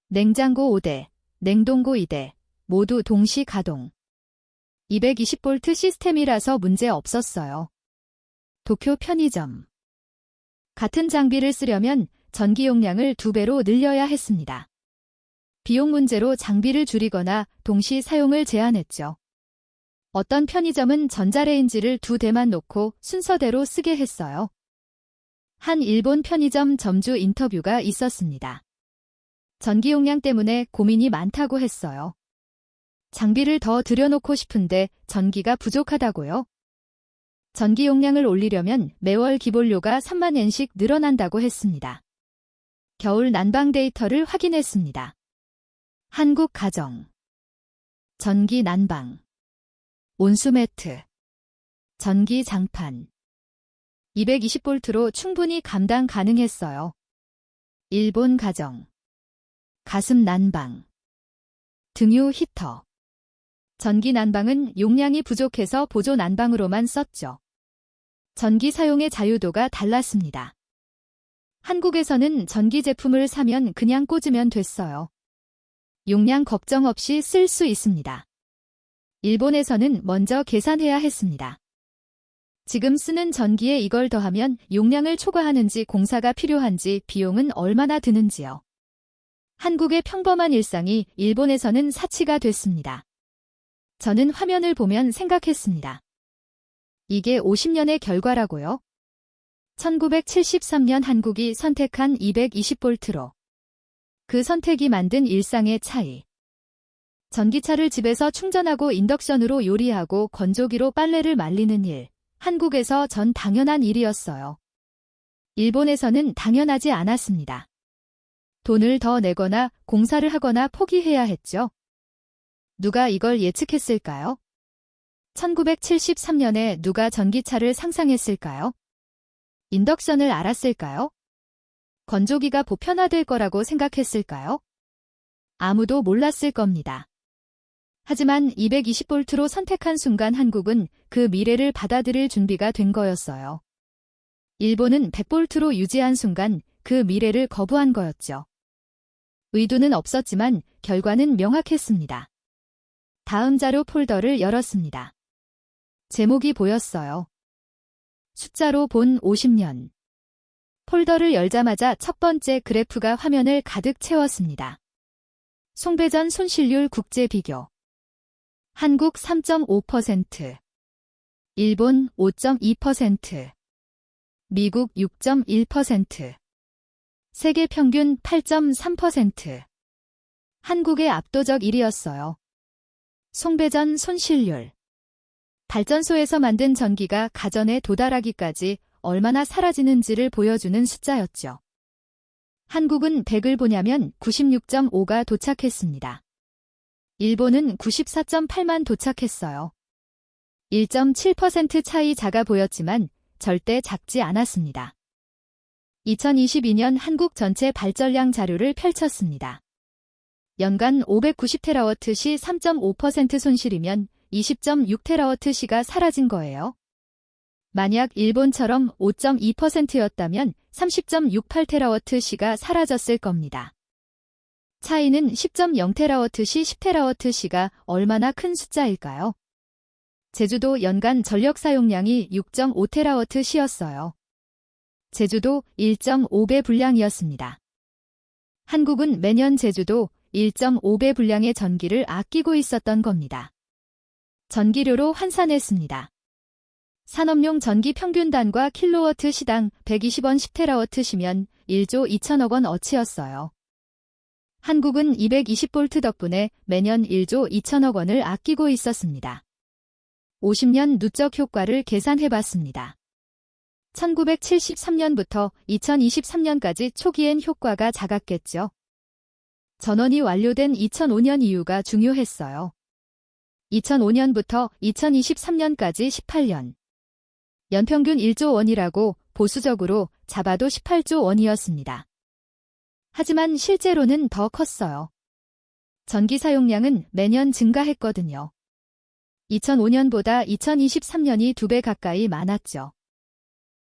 냉장고 5대, 냉동고 2대, 모두 동시 가동. 220V 시스템이라서 문제 없었어요. 도쿄 편의점. 같은 장비를 쓰려면 전기 용량을 2배로 늘려야 했습니다. 비용 문제로 장비를 줄이거나 동시 사용을 제한했죠. 어떤 편의점은 전자레인지를 2대만 놓고 순서대로 쓰게 했어요. 한 일본 편의점 점주 인터뷰가 있었습니다. 전기 용량 때문에 고민이 많다고 했어요. 장비를 더 들여놓고 싶은데 전기가 부족하다고요? 전기 용량을 올리려면 매월 기본료가 3만 엔씩 늘어난다고 했습니다. 겨울 난방 데이터를 확인했습니다. 한국 가정. 전기 난방. 온수 매트. 전기 장판. 220V로 충분히 감당 가능했어요. 일본 가정. 가습 난방. 등유 히터. 전기 난방은 용량이 부족해서 보조 난방으로만 썼죠. 전기 사용의 자유도가 달랐습니다. 한국에서는 전기 제품을 사면 그냥 꽂으면 됐어요. 용량 걱정 없이 쓸 수 있습니다. 일본에서는 먼저 계산해야 했습니다. 지금 쓰는 전기에 이걸 더하면 용량을 초과하는지 공사가 필요한지 비용은 얼마나 드는지요. 한국의 평범한 일상이 일본에서는 사치가 됐습니다. 저는 화면을 보면 생각했습니다. 이게 50년의 결과라고요? 1973년 한국이 선택한 220V로. 그 선택이 만든 일상의 차이. 전기차를 집에서 충전하고 인덕션으로 요리하고 건조기로 빨래를 말리는 일. 한국에서 전 당연한 일이었어요. 일본에서는 당연하지 않았습니다. 돈을 더 내거나 공사를 하거나 포기해야 했죠. 누가 이걸 예측했을까요? 1973년에 누가 전기차를 상상했을까요? 인덕션을 알았을까요? 건조기가 보편화될 거라고 생각했을까요? 아무도 몰랐을 겁니다. 하지만 220V로 선택한 순간 한국은 그 미래를 받아들일 준비가 된 거였어요. 일본은 100V로 유지한 순간 그 미래를 거부한 거였죠. 의도는 없었지만 결과는 명확했습니다. 다음 자료 폴더를 열었습니다. 제목이 보였어요. 숫자로 본 50년. 폴더를 열자마자 첫 번째 그래프가 화면을 가득 채웠습니다. 송배전 손실률 국제 비교. 한국 3.5%, 일본 5.2%, 미국 6.1%, 세계 평균 8.3%. 한국의 압도적 1위였어요. 송배전 손실률. 발전소에서 만든 전기가 가전에 도달하기까지 얼마나 사라지는지를 보여주는 숫자였죠. 한국은 100을 보냐면 96.5가 도착했습니다. 일본은 94.8만 도착했어요. 1.7% 차이 작아 보였지만 절대 작지 않았습니다. 2022년 한국 전체 발전량 자료를 펼쳤습니다. 연간 590테라와트 시 3.5% 손실이면 20.6테라와트 시가 사라진 거예요. 만약 일본처럼 5.2%였다면 30.68테라와트 시가 사라졌을 겁니다. 차이는 10.0테라와트 시 10테라와트 시가 얼마나 큰 숫자일까요? 제주도 연간 전력 사용량이 6.5테라와트 시였어요. 제주도 1.5배 분량이었습니다. 한국은 매년 제주도 1.5배 분량의 전기를 아끼고 있었던 겁니다. 전기료로 환산했습니다. 산업용 전기 평균단가 킬로워트 시당 120원 10테라워트 시면 1조 2천억 원 어치였어요. 한국은 220V 덕분에 매년 1조 2천억 원을 아끼고 있었습니다. 50년 누적 효과를 계산해봤습니다. 1973년부터 2023년까지 초기엔 효과가 작았겠죠. 전원이 완료된 2005년 이후가 중요했어요. 2005년부터 2023년까지 18년. 연평균 1조 원이라고 보수적으로 잡아도 18조 원이었습니다. 하지만 실제로는 더 컸어요. 전기 사용량은 매년 증가했거든요. 2005년보다 2023년이 2배 가까이 많았죠.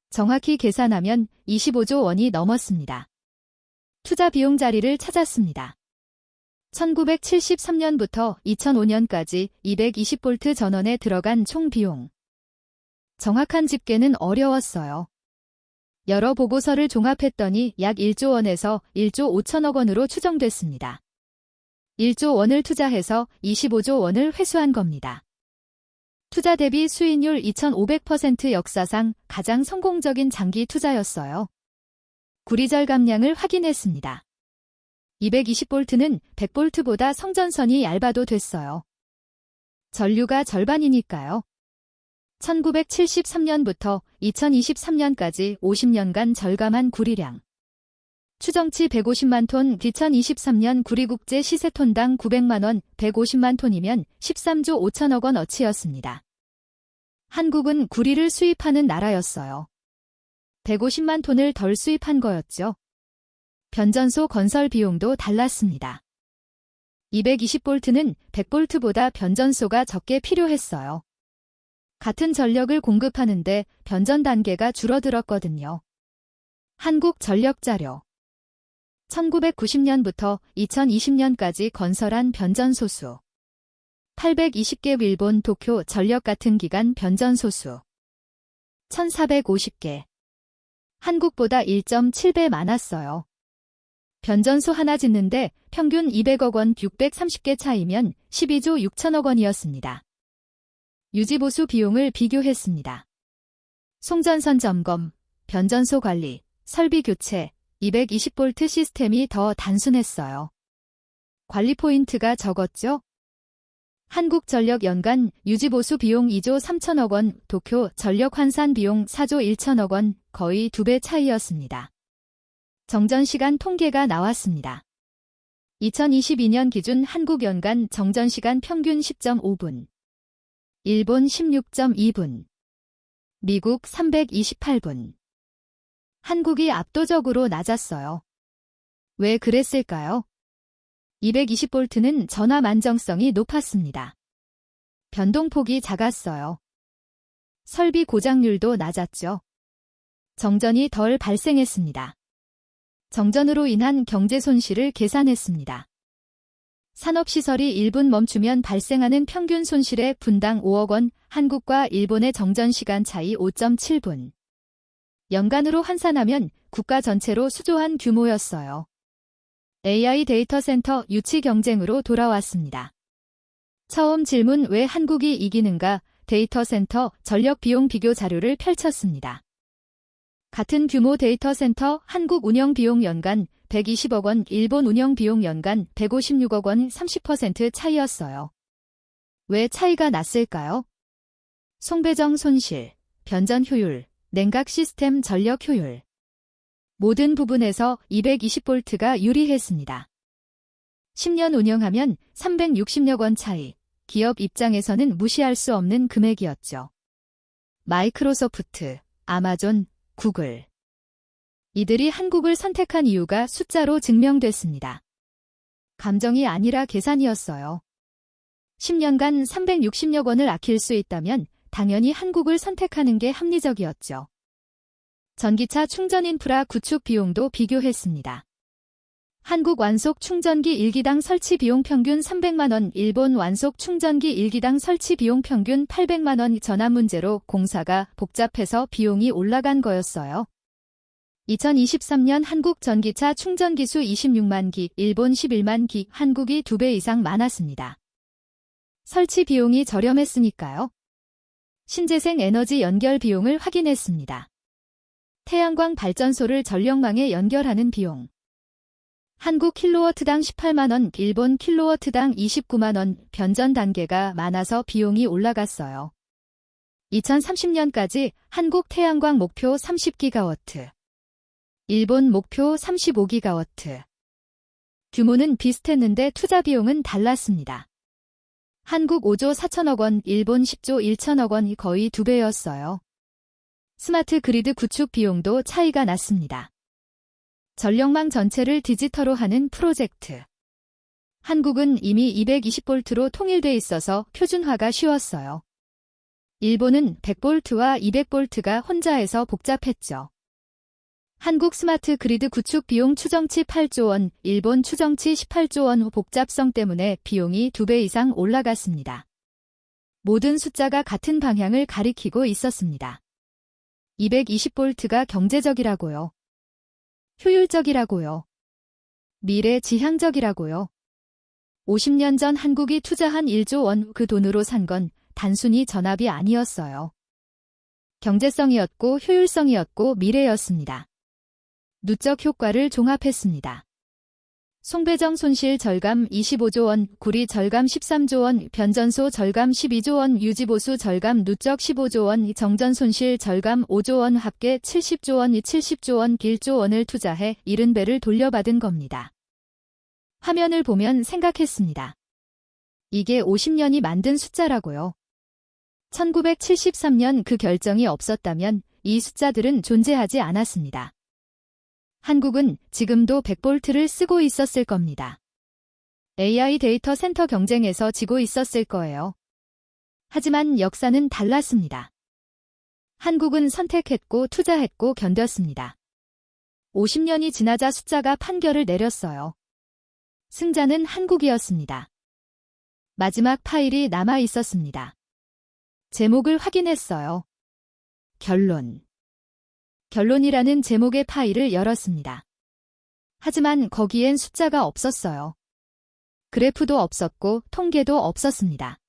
정확히 계산하면 25조 원이 넘었습니다. 투자 비용 자리를 찾았습니다. 1973년부터 2005년까지 220V 전원에 들어간 총 비용. 정확한 집계는 어려웠어요. 여러 보고서를 종합했더니 약 1조 원에서 1조 5천억 원으로 추정됐습니다. 1조 원을 투자해서 25조 원을 회수한 겁니다. 투자 대비 수익률 2500% 역사상 가장 성공적인 장기 투자였어요. 구리절 감량을 확인했습니다. 220V는 100V보다 성전선이 얇아도 됐어요. 전류가 절반이니까요. 1973년부터 2023년까지 50년간 절감한 구리량. 추정치 150만 톤, 2023년 구리국제 시세톤당 900만 원, 150만 톤이면 13조 5천억 원 어치였습니다. 한국은 구리를 수입하는 나라였어요. 150만 톤을 덜 수입한 거였죠. 변전소 건설 비용도 달랐습니다. 220V는 100V보다 변전소가 적게 필요했어요. 같은 전력을 공급하는데 변전 단계가 줄어들었거든요. 한국 전력 자료. 1990년부터 2020년까지 건설한 변전소 수. 820개. 일본 도쿄 전력 같은 기간 변전소 수. 1450개. 한국보다 1.7배 많았어요. 변전소 하나 짓는데 평균 200억 원 630개 차이면 12조 6천억 원이었습니다. 유지보수 비용을 비교했습니다. 송전선 점검, 변전소 관리, 설비 교체, 220V 시스템이 더 단순했어요. 관리 포인트가 적었죠? 한국전력 연간 유지보수 비용 2조 3천억 원, 도쿄 전력 환산 비용 4조 1천억 원, 거의 2배 차이였습니다. 정전시간 통계가 나왔습니다. 2022년 기준 한국 연간 정전시간 평균 10.5분, 일본 16.2분, 미국 328분. 한국이 압도적으로 낮았어요. 왜 그랬을까요? 220V는 전압 안정성이 높았습니다. 변동폭이 작았어요. 설비 고장률도 낮았죠. 정전이 덜 발생했습니다. 정전으로 인한 경제 손실을 계산했습니다. 산업시설이 1분 멈추면 발생하는 평균 손실의 분당 5억 원, 한국과 일본의 정전시간 차이 5.7분. 연간으로 환산하면 국가 전체로 수조한 규모였어요. AI 데이터 센터 유치 경쟁으로 돌아왔습니다. 처음 질문 왜 한국이 이기는가 데이터 센터 전력 비용 비교 자료를 펼쳤습니다. 같은 규모 데이터 센터 한국 운영 비용 연간 120억 원, 일본 운영 비용 연간 156억 원 30% 차이였어요. 왜 차이가 났을까요? 송배정 손실, 변전 효율, 냉각 시스템 전력 효율. 모든 부분에서 220V가 유리했습니다. 10년 운영하면 360억 원 차이, 기업 입장에서는 무시할 수 없는 금액이었죠. 마이크로소프트, 아마존, 구글. 이들이 한국을 선택한 이유가 숫자로 증명됐습니다. 감정이 아니라 계산이었어요. 10년간 360억 원을 아낄 수 있다면 당연히 한국을 선택하는 게 합리적이었죠. 전기차 충전 인프라 구축 비용도 비교했습니다. 한국 완속 충전기 1기당 설치 비용 평균 300만 원, 일본 완속 충전기 1기당 설치 비용 평균 800만 원 전환 문제로 공사가 복잡해서 비용이 올라간 거였어요. 2023년 한국 전기차 충전 기수 26만 기, 일본 11만 기, 한국이 2배 이상 많았습니다. 설치 비용이 저렴했으니까요. 신재생 에너지 연결 비용을 확인했습니다. 태양광 발전소를 전력망에 연결하는 비용. 한국 킬로워트당 18만 원, 일본 킬로워트당 29만 원, 변전 단계가 많아서 비용이 올라갔어요. 2030년까지 한국 태양광 목표 30기가워트. 일본 목표 35기가워트. 규모는 비슷했는데 투자 비용은 달랐습니다. 한국 5조 4천억 원, 일본 10조 1천억 원이 거의 2배였어요. 스마트 그리드 구축 비용도 차이가 났습니다. 전력망 전체를 디지털로 하는 프로젝트. 한국은 이미 220V로 통일돼 있어서 표준화가 쉬웠어요. 일본은 100V와 200V가 혼자해서 복잡했죠. 한국 스마트 그리드 구축 비용 추정치 8조 원, 일본 추정치 18조 원 복잡성 때문에 비용이 2배 이상 올라갔습니다. 모든 숫자가 같은 방향을 가리키고 있었습니다. 220V가 경제적이라고요. 효율적이라고요. 미래 지향적이라고요. 50년 전 한국이 투자한 1조 원 그 돈으로 산 건 단순히 전압이 아니었어요. 경제성이었고 효율성이었고 미래였습니다. 누적 효과를 종합했습니다. 송배정 손실 절감 25조 원, 구리 절감 13조 원, 변전소 절감 12조 원, 유지보수 절감 누적 15조 원, 정전 손실 절감 5조 원 합계 70조 원, 70조 원, 1조 원을 투자해 70배를 돌려받은 겁니다. 화면을 보면 생각했습니다. 이게 50년이 만든 숫자라고요. 1973년 그 결정이 없었다면 이 숫자들은 존재하지 않았습니다. 한국은 지금도 100V를 쓰고 있었을 겁니다. AI 데이터 센터 경쟁에서 지고 있었을 거예요. 하지만 역사는 달랐습니다. 한국은 선택했고 투자했고 견뎠습니다. 50년이 지나자 숫자가 판결을 내렸어요. 승자는 한국이었습니다. 마지막 파일이 남아 있었습니다. 제목을 확인했어요. 결론. 결론이라는 제목의 파일을 열었습니다. 하지만 거기엔 숫자가 없었어요. 그래프도 없었고 통계도 없었습니다.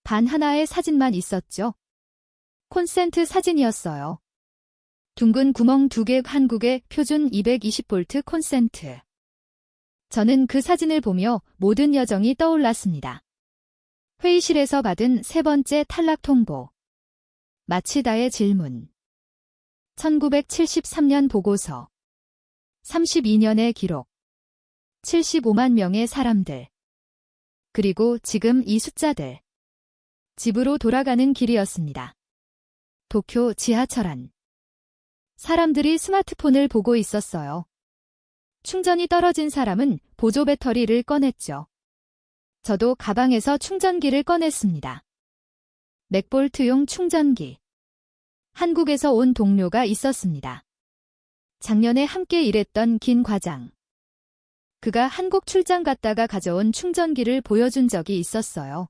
단 하나의 사진만 있었죠. 콘센트 사진이었어요. 둥근 구멍 2개 한국의 표준 220V 콘센트. 저는 그 사진을 보며 모든 여정이 떠올랐습니다. 회의실에서 받은 세 번째 탈락 통보. 마치다의 질문. 1973년 보고서. 32년의 기록. 75만 명의 사람들. 그리고 지금 이 숫자들. 집으로 돌아가는 길이었습니다. 도쿄 지하철 안. 사람들이 스마트폰을 보고 있었어요. 충전이 떨어진 사람은 보조 배터리를 꺼냈죠. 저도 가방에서 충전기를 꺼냈습니다. 맥볼트용 충전기. 한국에서 온 동료가 있었습니다. 작년에 함께 일했던 긴 과장. 그가 한국 출장 갔다가 가져온 충전기를 보여준 적이 있었어요.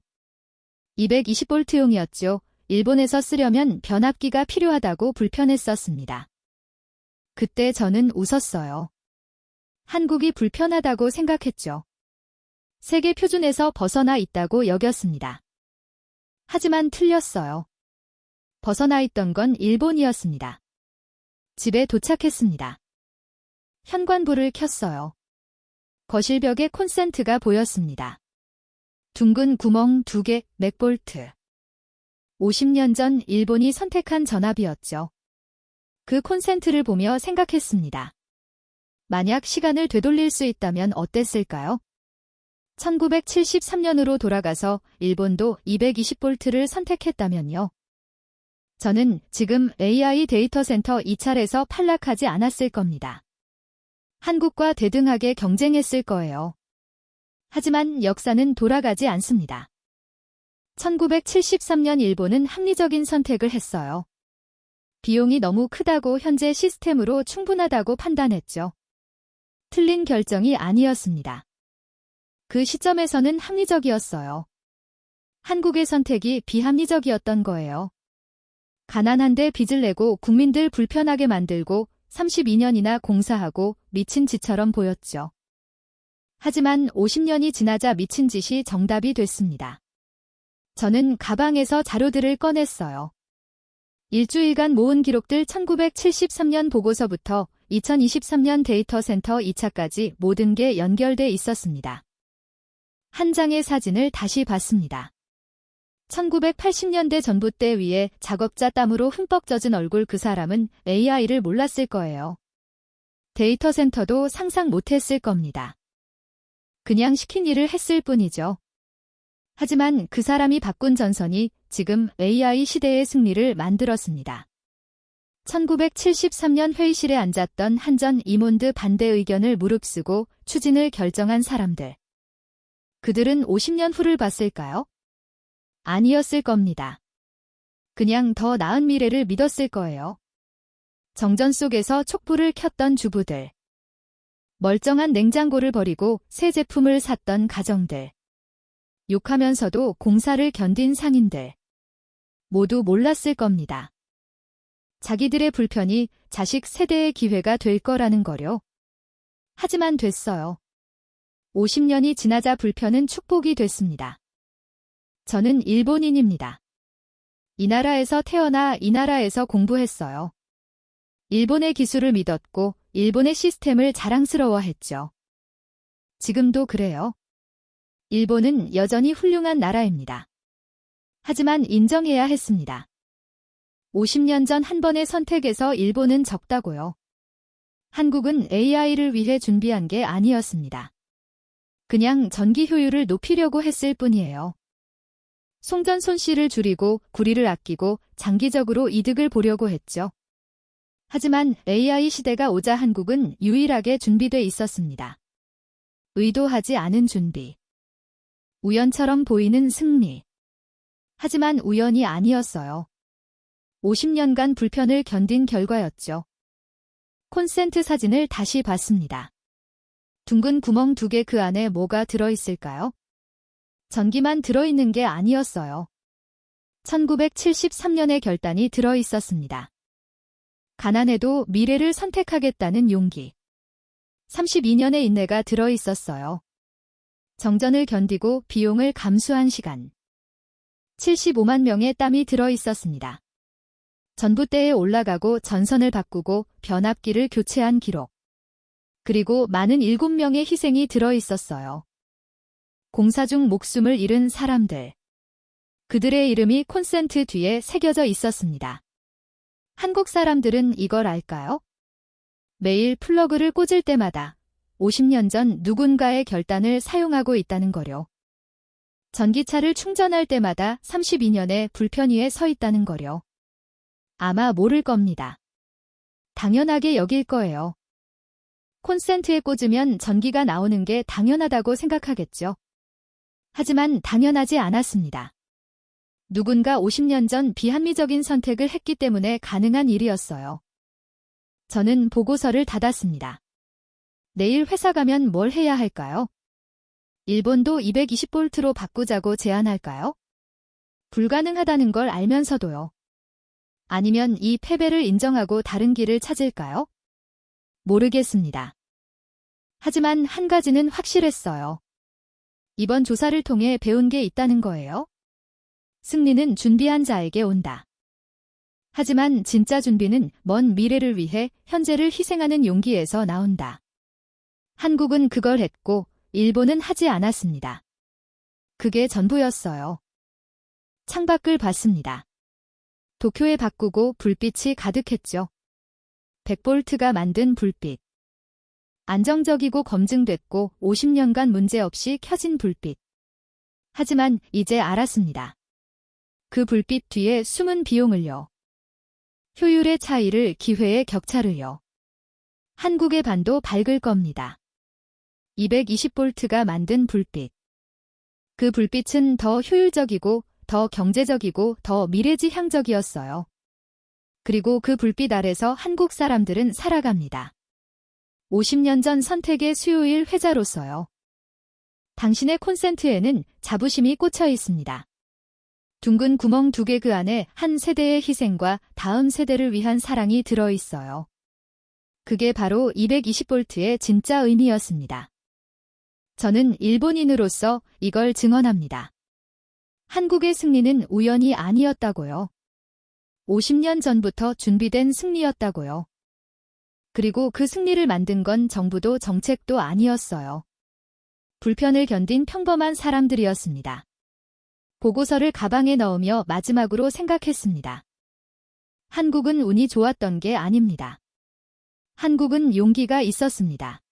220V용이었죠. 일본에서 쓰려면 변압기가 필요하다고 불편했었습니다. 그때 저는 웃었어요. 한국이 불편하다고 생각했죠. 세계 표준에서 벗어나 있다고 여겼습니다. 하지만 틀렸어요. 벗어나 있던 건 일본이었습니다. 집에 도착했습니다. 현관불을 켰어요. 거실벽에 콘센트가 보였습니다. 둥근 구멍 2개, 맥볼트. 50년 전 일본이 선택한 전압이었죠. 그 콘센트를 보며 생각했습니다. 만약 시간을 되돌릴 수 있다면 어땠을까요? 1973년으로 돌아가서 일본도 220볼트를 선택했다면요. 저는 지금 AI 데이터 센터 2차에서 탈락하지 않았을 겁니다. 한국과 대등하게 경쟁했을 거예요. 하지만 역사는 돌아가지 않습니다. 1973년 일본은 합리적인 선택을 했어요. 비용이 너무 크다고 현재 시스템으로 충분하다고 판단했죠. 틀린 결정이 아니었습니다. 그 시점에서는 합리적이었어요. 한국의 선택이 비합리적이었던 거예요. 가난한데 빚을 내고 국민들 불편하게 만들고 32년이나 공사하고 미친 짓처럼 보였죠. 하지만 50년이 지나자 미친 짓이 정답이 됐습니다. 저는 가방에서 자료들을 꺼냈어요. 일주일간 모은 기록들 1973년 보고서부터 2023년 데이터 센터 2차까지 모든 게 연결돼 있었습니다. 한 장의 사진을 다시 봤습니다. 1980년대 전봇대 위에 작업자 땀으로 흠뻑 젖은 얼굴 그 사람은 AI를 몰랐을 거예요. 데이터 센터도 상상 못했을 겁니다. 그냥 시킨 일을 했을 뿐이죠. 하지만 그 사람이 바꾼 전선이 지금 AI 시대의 승리를 만들었습니다. 1973년 회의실에 앉았던 한전 이몬드 반대 의견을 무릅쓰고 추진을 결정한 사람들. 그들은 50년 후를 봤을까요? 아니었을 겁니다. 그냥 더 나은 미래를 믿었을 거예요. 정전 속에서 촛불을 켰던 주부들. 멀쩡한 냉장고를 버리고 새 제품을 샀던 가정들. 욕하면서도 공사를 견딘 상인들. 모두 몰랐을 겁니다. 자기들의 불편이 자식 세대의 기회가 될 거라는 거요. 하지만 됐어요. 50년이 지나자 불편은 축복이 됐습니다. 저는 일본인입니다. 이 나라에서 태어나 이 나라에서 공부했어요. 일본의 기술을 믿었고 일본의 시스템을 자랑스러워했죠. 지금도 그래요. 일본은 여전히 훌륭한 나라입니다. 하지만 인정해야 했습니다. 50년 전 한 번의 선택에서 일본은 적다고요. 한국은 AI를 위해 준비한 게 아니었습니다. 그냥 전기 효율을 높이려고 했을 뿐이에요. 송전 손실을 줄이고 구리를 아끼고 장기적으로 이득을 보려고 했죠. 하지만 AI 시대가 오자 한국은 유일하게 준비돼 있었습니다. 의도하지 않은 준비. 우연처럼 보이는 승리. 하지만 우연이 아니었어요. 50년간 불편을 견딘 결과였죠. 콘센트 사진을 다시 봤습니다. 둥근 구멍 2개 그 안에 뭐가 들어있을까요? 전기만 들어있는 게 아니었어요. 1973년의 결단이 들어있었습니다. 가난해도 미래를 선택하겠다는 용기. 32년의 인내가 들어있었어요. 정전을 견디고 비용을 감수한 시간. 75만 명의 땀이 들어있었습니다. 전봇대에 올라가고 전선을 바꾸고 변압기를 교체한 기록. 그리고 많은 7명의 희생이 들어있었어요. 공사 중 목숨을 잃은 사람들. 그들의 이름이 콘센트 뒤에 새겨져 있었습니다. 한국 사람들은 이걸 알까요? 매일 플러그를 꽂을 때마다 50년 전 누군가의 결단을 사용하고 있다는 거요. 전기차를 충전할 때마다 32년의 불편 위에 서 있다는 거요. 아마 모를 겁니다. 당연하게 여길 거예요. 콘센트에 꽂으면 전기가 나오는 게 당연하다고 생각하겠죠. 하지만 당연하지 않았습니다. 누군가 50년 전 비합리적인 선택을 했기 때문에 가능한 일이었어요. 저는 보고서를 닫았습니다. 내일 회사 가면 뭘 해야 할까요? 일본도 220볼트로 바꾸자고 제안할까요? 불가능하다는 걸 알면서도요. 아니면 이 패배를 인정하고 다른 길을 찾을까요? 모르겠습니다. 하지만 한 가지는 확실했어요. 이번 조사를 통해 배운 게 있다는 거예요. 승리는 준비한 자에게 온다. 하지만 진짜 준비는 먼 미래를 위해 현재를 희생하는 용기에서 나온다. 한국은 그걸 했고 일본은 하지 않았습니다. 그게 전부였어요. 창밖을 봤습니다. 도쿄에 바꾸고 불빛이 가득했죠. 100볼트가 만든 불빛. 안정적이고 검증됐고 50년간 문제없이 켜진 불빛. 하지만 이제 알았습니다. 그 불빛 뒤에 숨은 비용을요. 효율의 차이를, 기회의 격차를요. 한국의 반도 밝을 겁니다. 220볼트가 만든 불빛. 그 불빛은 더 효율적이고 더 경제적이고 더 미래지향적이었어요. 그리고 그 불빛 아래서 한국 사람들은 살아갑니다. 50년 전 선택의 수요일 회자로서요. 당신의 콘센트에는 자부심이 꽂혀 있습니다. 둥근 구멍 2개 그 안에 한 세대의 희생과 다음 세대를 위한 사랑이 들어있어요. 그게 바로 220볼트의 진짜 의미였습니다. 저는 일본인으로서 이걸 증언합니다. 한국의 승리는 우연이 아니었다고요. 50년 전부터 준비된 승리였다고요. 그리고 그 승리를 만든 건 정부도 정책도 아니었어요. 불편을 견딘 평범한 사람들이었습니다. 보고서를 가방에 넣으며 마지막으로 생각했습니다. 한국은 운이 좋았던 게 아닙니다. 한국은 용기가 있었습니다.